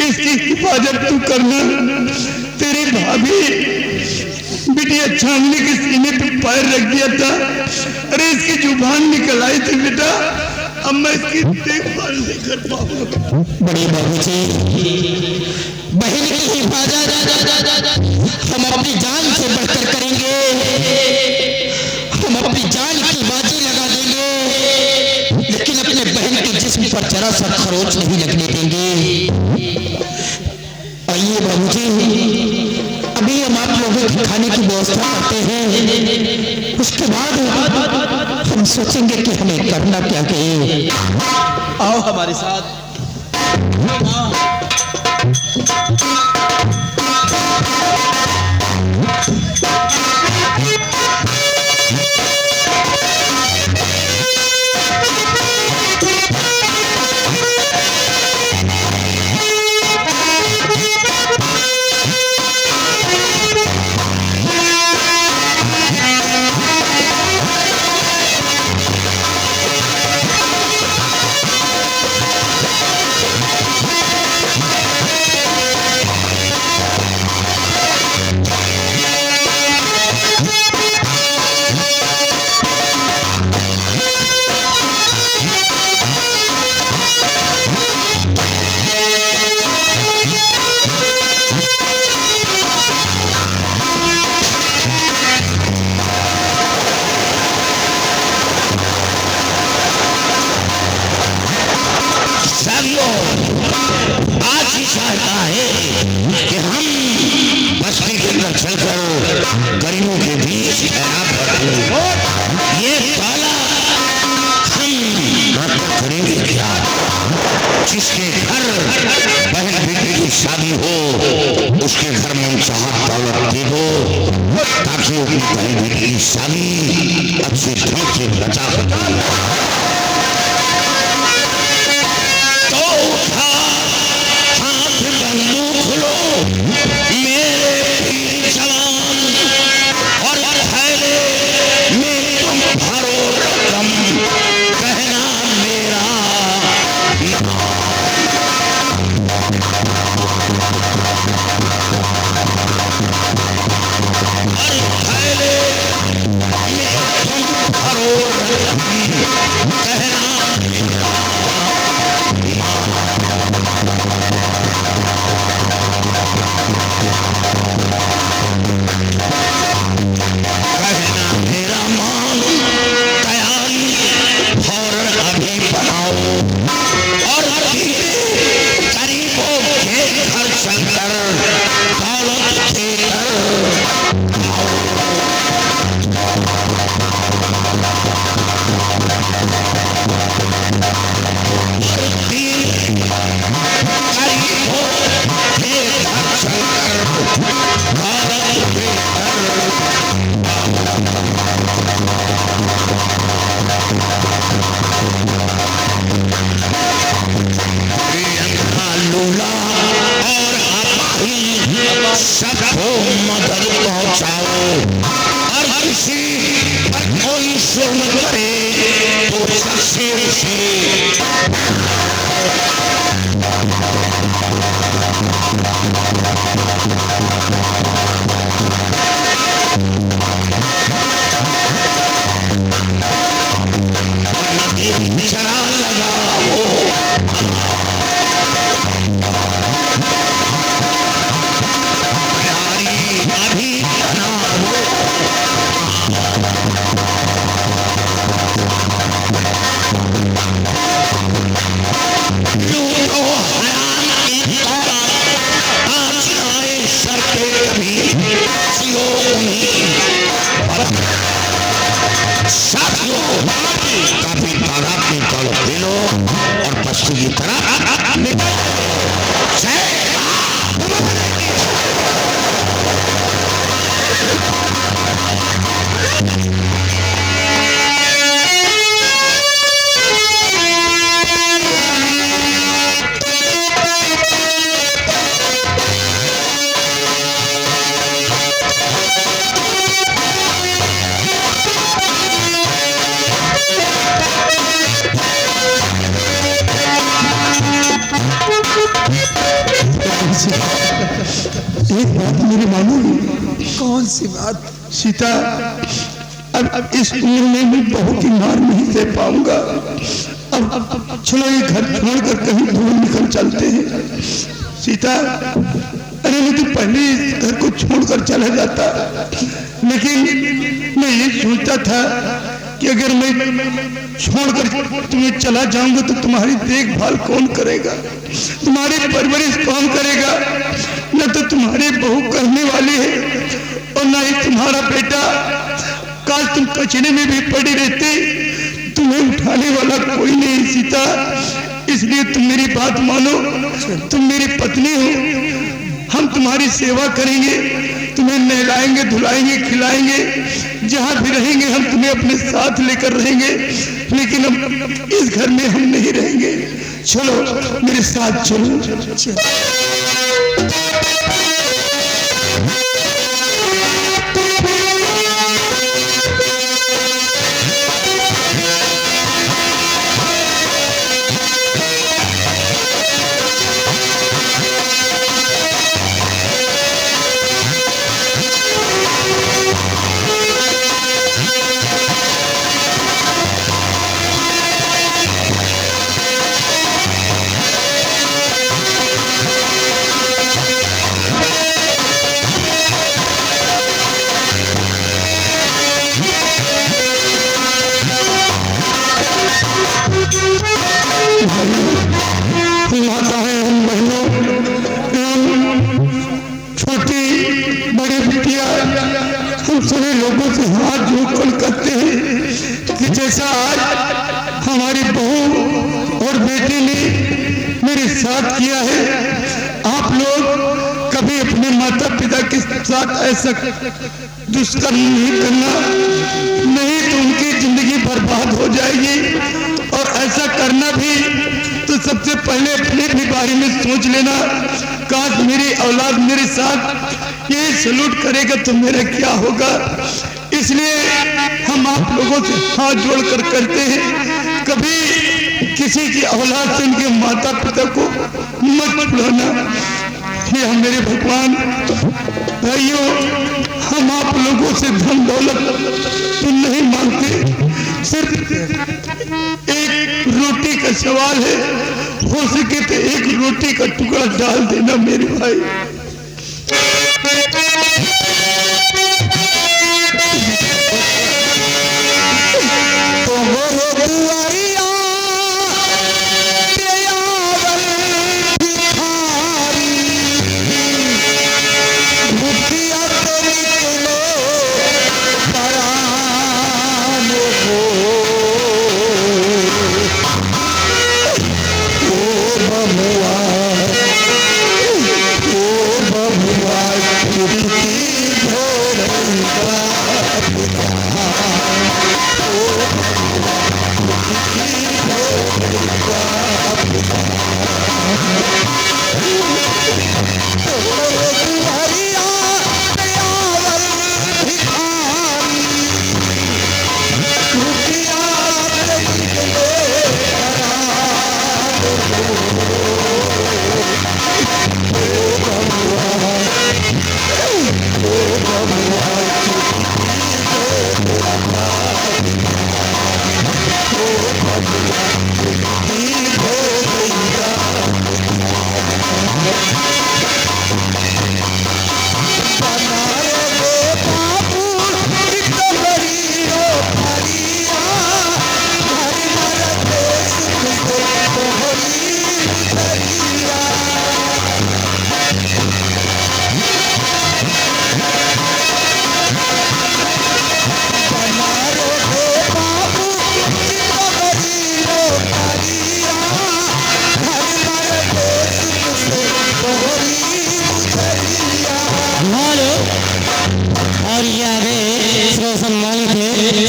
इसकी हिफाजत तू करना। तेरी भाभी बिटिया चांदनी के सीने पे पैर रख दिया था, अरे इसकी जुबान निकल आई थी बेटा, अब मैं इसकी देखभाल नहीं कर पाऊंगा। बड़े बाबूजी, बहन की हिफाजत हम अपनी जान से बढ़कर करेंगे, हम अपनी जान की बाजी लगा देंगे, लेकिन अपने बहन के जिस्म पर जरा सा खरोच नहीं लगने देंगे। आइए बाबूजी, अभी हम आप लोगों के खाने की व्यवस्था करते हैं, उसके बाद हम सोचेंगे कि हमें करना क्या चाहिए। आओ हमारे साथ। आज ही चाहता है कि हम बस्ती के अंदर चलकर गरीबों के बीच ये ताला हम करेंगे क्या? जिसके घर बहन बेटी की शादी हो उसके घर में चाहत दौलत दे दो, ताकि वो अपनी बहन बेटी की शादी अच्छे ढंग से बचा सके। सबको मदद पहुंचाओ और किसी पर कोई जुल्म करे तो शमशीर से शराब साथियों काफी तादाद में दौलत ले लो और बस्ती की तरफ निकल एक बात मेरी मानो। कौन सी बात? सीता, अब इस उम्र में मैं बहू की मार नहीं दे पाऊंगा। अब चलो ये घर छोड़कर कहीं दूर निकल चलते हैं। सीता, अरे मैं तो पहले इस घर को छोड़कर चला जाता, लेकिन मैं ये सोचता था कि अगर मैं छोड़कर तुम्हें चला जाऊंगा तो तुम्हारी देखभाल कौन करेगा, तुम्हारी परवरिश कौन करेगा? न तो तुम्हारी बहू करने वाली है और न ही तुम्हारा बेटा। काश तुम कचरे में भी पड़ी रहती, तुम्हें उठाने वाला कोई नहीं। सीता, इसलिए तुम मेरी बात मानो, तुम मेरी पत्नी हो, हम तुम्हारी सेवा करेंगे, तुम्हें नहलाएंगे, धुलाएंगे, खिलाएंगे, जहां भी रहेंगे हम तुम्हें अपने साथ लेकर रहेंगे, लेकिन हम इस घर में हम नहीं रहेंगे। चलो मेरे साथ चलो। माताएं, बहनों, छोटी बड़ी बिटिया, हम सभी लोगों से हाथ जोड़कर कहते हैं कि जैसा आज हमारी बहू और बेटी ने मेरे साथ किया है, आप लोग कभी अपने माता पिता के साथ ऐसा दुष्कर्म नहीं करना, नहीं तो उनकी जिंदगी बर्बाद हो जाएगी। और ऐसा करना भी तो सबसे पहले अपने भी बारे में सोच लेना, काश मेरी औलाद मेरे साथ ये सलूट करेगा तो मेरा क्या होगा। इसलिए हम आप लोगों से हाथ जोड़कर करते हैं, कभी किसी की औलाद से उनके माता पिता को मत भुलाना। हे हम मेरे भगवान, भाइयों, हम आप लोगों से धन दौलत तो नहीं मांगते, सिर्फ एक रोटी का सवाल है, हो सके तो एक रोटी का टुकड़ा डाल देना मेरे भाई।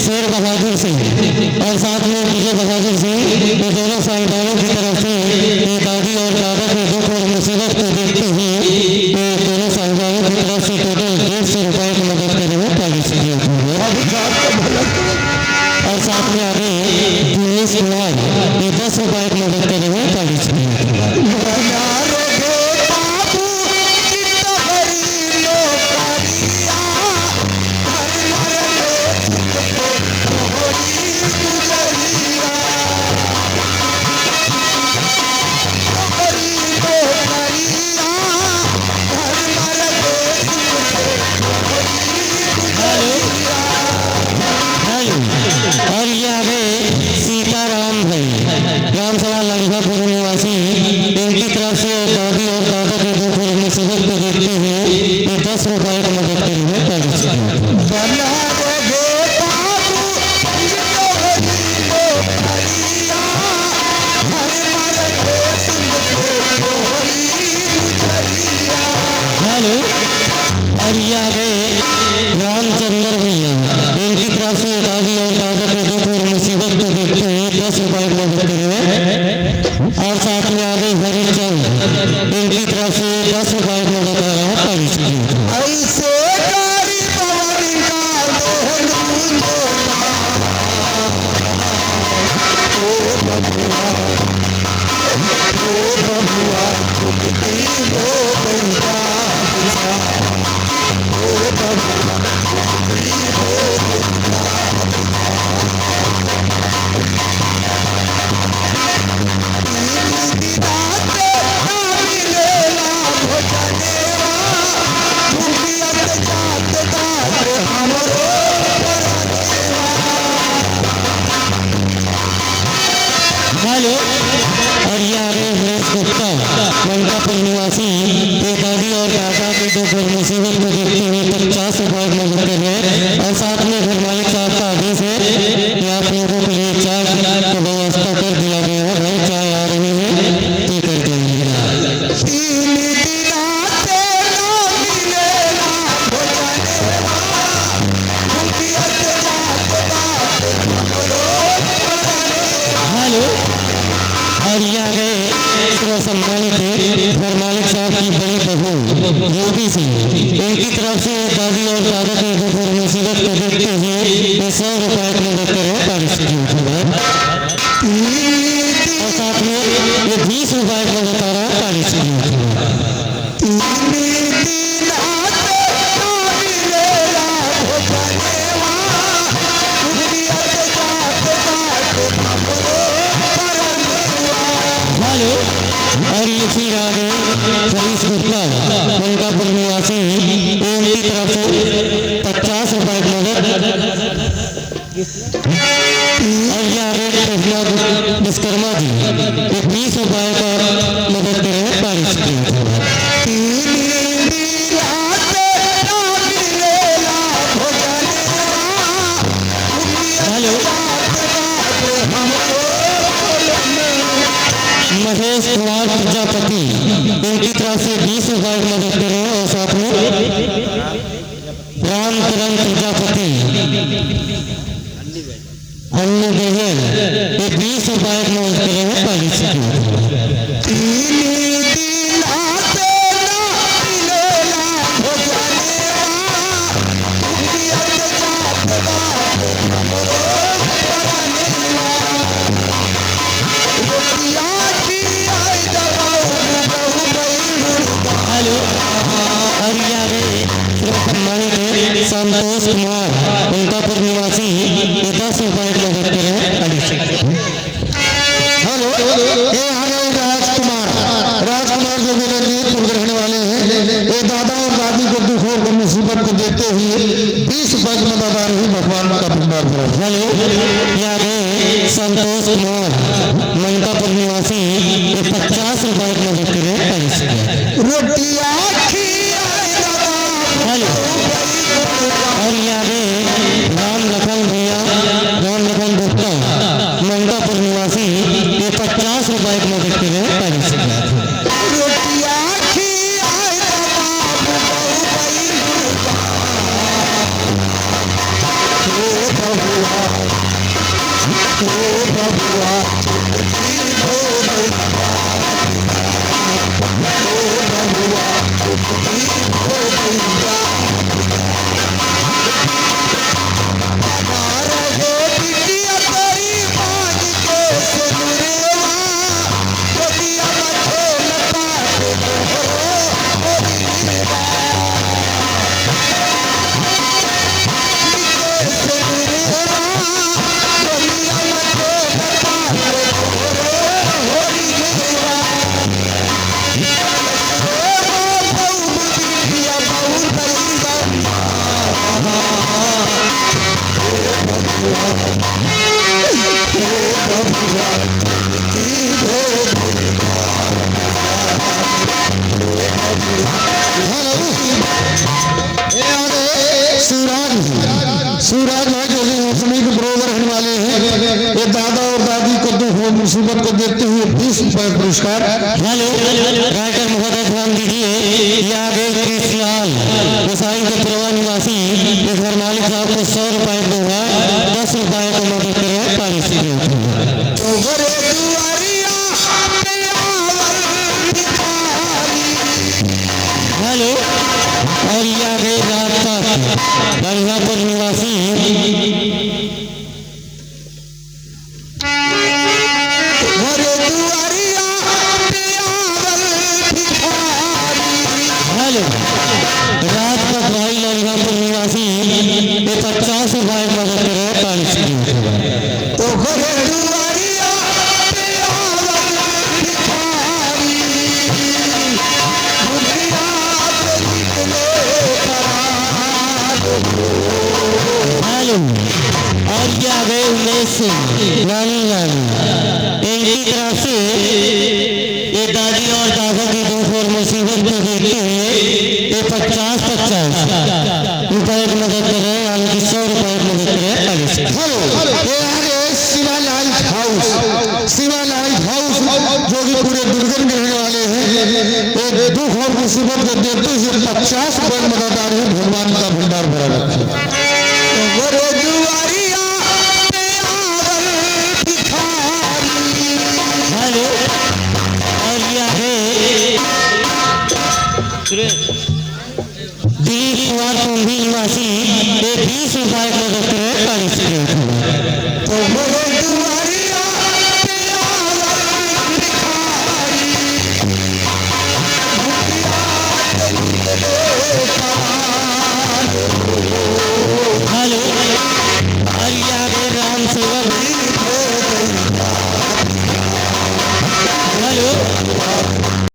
शेर बहादुर सिंह और साथ में विजय बहादुर सिंह, ये दोनों साइंसदानों की तरफ से ये दादी और दादा के दुख और मुसीबत को देखते हुए ये दोनों साइंसदानों की तरफ से टोटल 150 रुपए की मदद करे हुए पॉलिसी किया और साथ में आगे दिनेश कुमार ये 10 रुपए की मदद करे हुए पॉलिसी किया और ये आगे सीताराम भाई रामसभा लंघापुर निवासी, इनकी तरफ से दादी और दादा के दुख और मुसीबत को देखते हुए ये 10 रुपए की मदद के लिए पॉलिसी हेलो। और ये आगे रामचंद्र भैया, इनकी तरफ से दादी और दादा के दुख और मुसीबत को देखते हुए 10 रुपए की मदद के लिए और साथ में आगे हरिचंद, इनकी तरफ से 10 रुपए की मदद कर रहा है पॉलिसी ऐसे हेलो। और ये आ रहे हरेश गुप्ता लंकापुर निवासी, ये दादी और दादा के दुख और मुसीबत को देखते हुए 50 रुपए की मदद कर रहे हैं और साथ में घर मालिक साहब का आदेश है कि आप लोगों के लिए चाय की व्यवस्था कर दिया गया है। भाई चाय आ रही है तो कर देंगे। हेलो। और ये आ गए सम्मानित घर मालिक साहब की बड़ी बहू योगी सिंह, इनकी तरफ से दादी और दादा के दुख और मुसीबत को देखते हुए 100 रुपए की मदद करे पॉलिसी और साथ में ये 20 रुपए की मदद कर रहा है पॉलिसी और ये फिर आ गए हरीश गुप्ता लंकापुर निवासी, उनकी तरफ से 50 रुपए की मदद और ये आ गए विश्वकर्मा जी, ये 20 रुपए का मदद कर रहे हैं पॉलिसी किया। हेलो। महेश कुमार प्रजापति, इनकी तरफ से 20 रुपए की मदद कर रहे हैं और साथ में रामचरण प्रजापति, अन्य बहन ये 20 रुपए की मदद कर रहे हैं पॉलिसी संतोष कुमार लंकापुर निवासी, ये 10 रुपए की मदद कर रहे हैं। हेलो। ये हमारे राजकुमार जो भी रणजीतपुर के रहने वाले हैं, ये दादा और दादी को दुख और मुसीबत को देखते हुए 20 रुपए की मदद आ रही भगवान का भंडार। हेलो। यहाँ संतोष कुमार लंकापुर निवासी, ये 50 रुपए की मदद कर रहे हैं। हेलो। और यहाँ पे राम लखन भैया, राम लखन गुप्ता लंकापुर निवासी, ये 50 रुपए की मदद कर रहे हैं पॉलिसी का। सूरज भाई जो रोशनी के बरोबर रहने वाले हैं, ये दादा और दादी को दुख व मुसीबत को देखते हुए 20 रुपए पुरस्कार। हेलो राइटर महोदय ध्यान दीजिए, ये आगे कृष्णलाल गोसाई के पुरवा निवासी इस घर मालिक साहब को 100 रुपए दूंगा, 10 रुपए को मदद करें पॉलिसी हेलो। और ये आगे राजपाट बलियापुर निवासी हेलो राजपाट भाई बलियापुर निवासी ये 50 रुपए मदद करे पॉलिसी तो और ये आ गए उमेश सिंह नानी इनकी तरफ से ये दादी और दादा की दुख और मुसीबत को देखते हुए ये 50-50 रुपए की मदद कर रहे हैं, यानी कि 100 रुपए की मदद कर रहे हैं। ये आ गए शिवा लाइट हाउस जो कि पूरे दुर्गम के रहने वाले हैं, एक दुख और मुसीबत को देखते हुए 50 रुपए मदद आ रही है, भगवान का भंडार भरा रखे। हेलो और ये आगे दिलीप कुमार कुंभी निवासी 20 रुपए मदद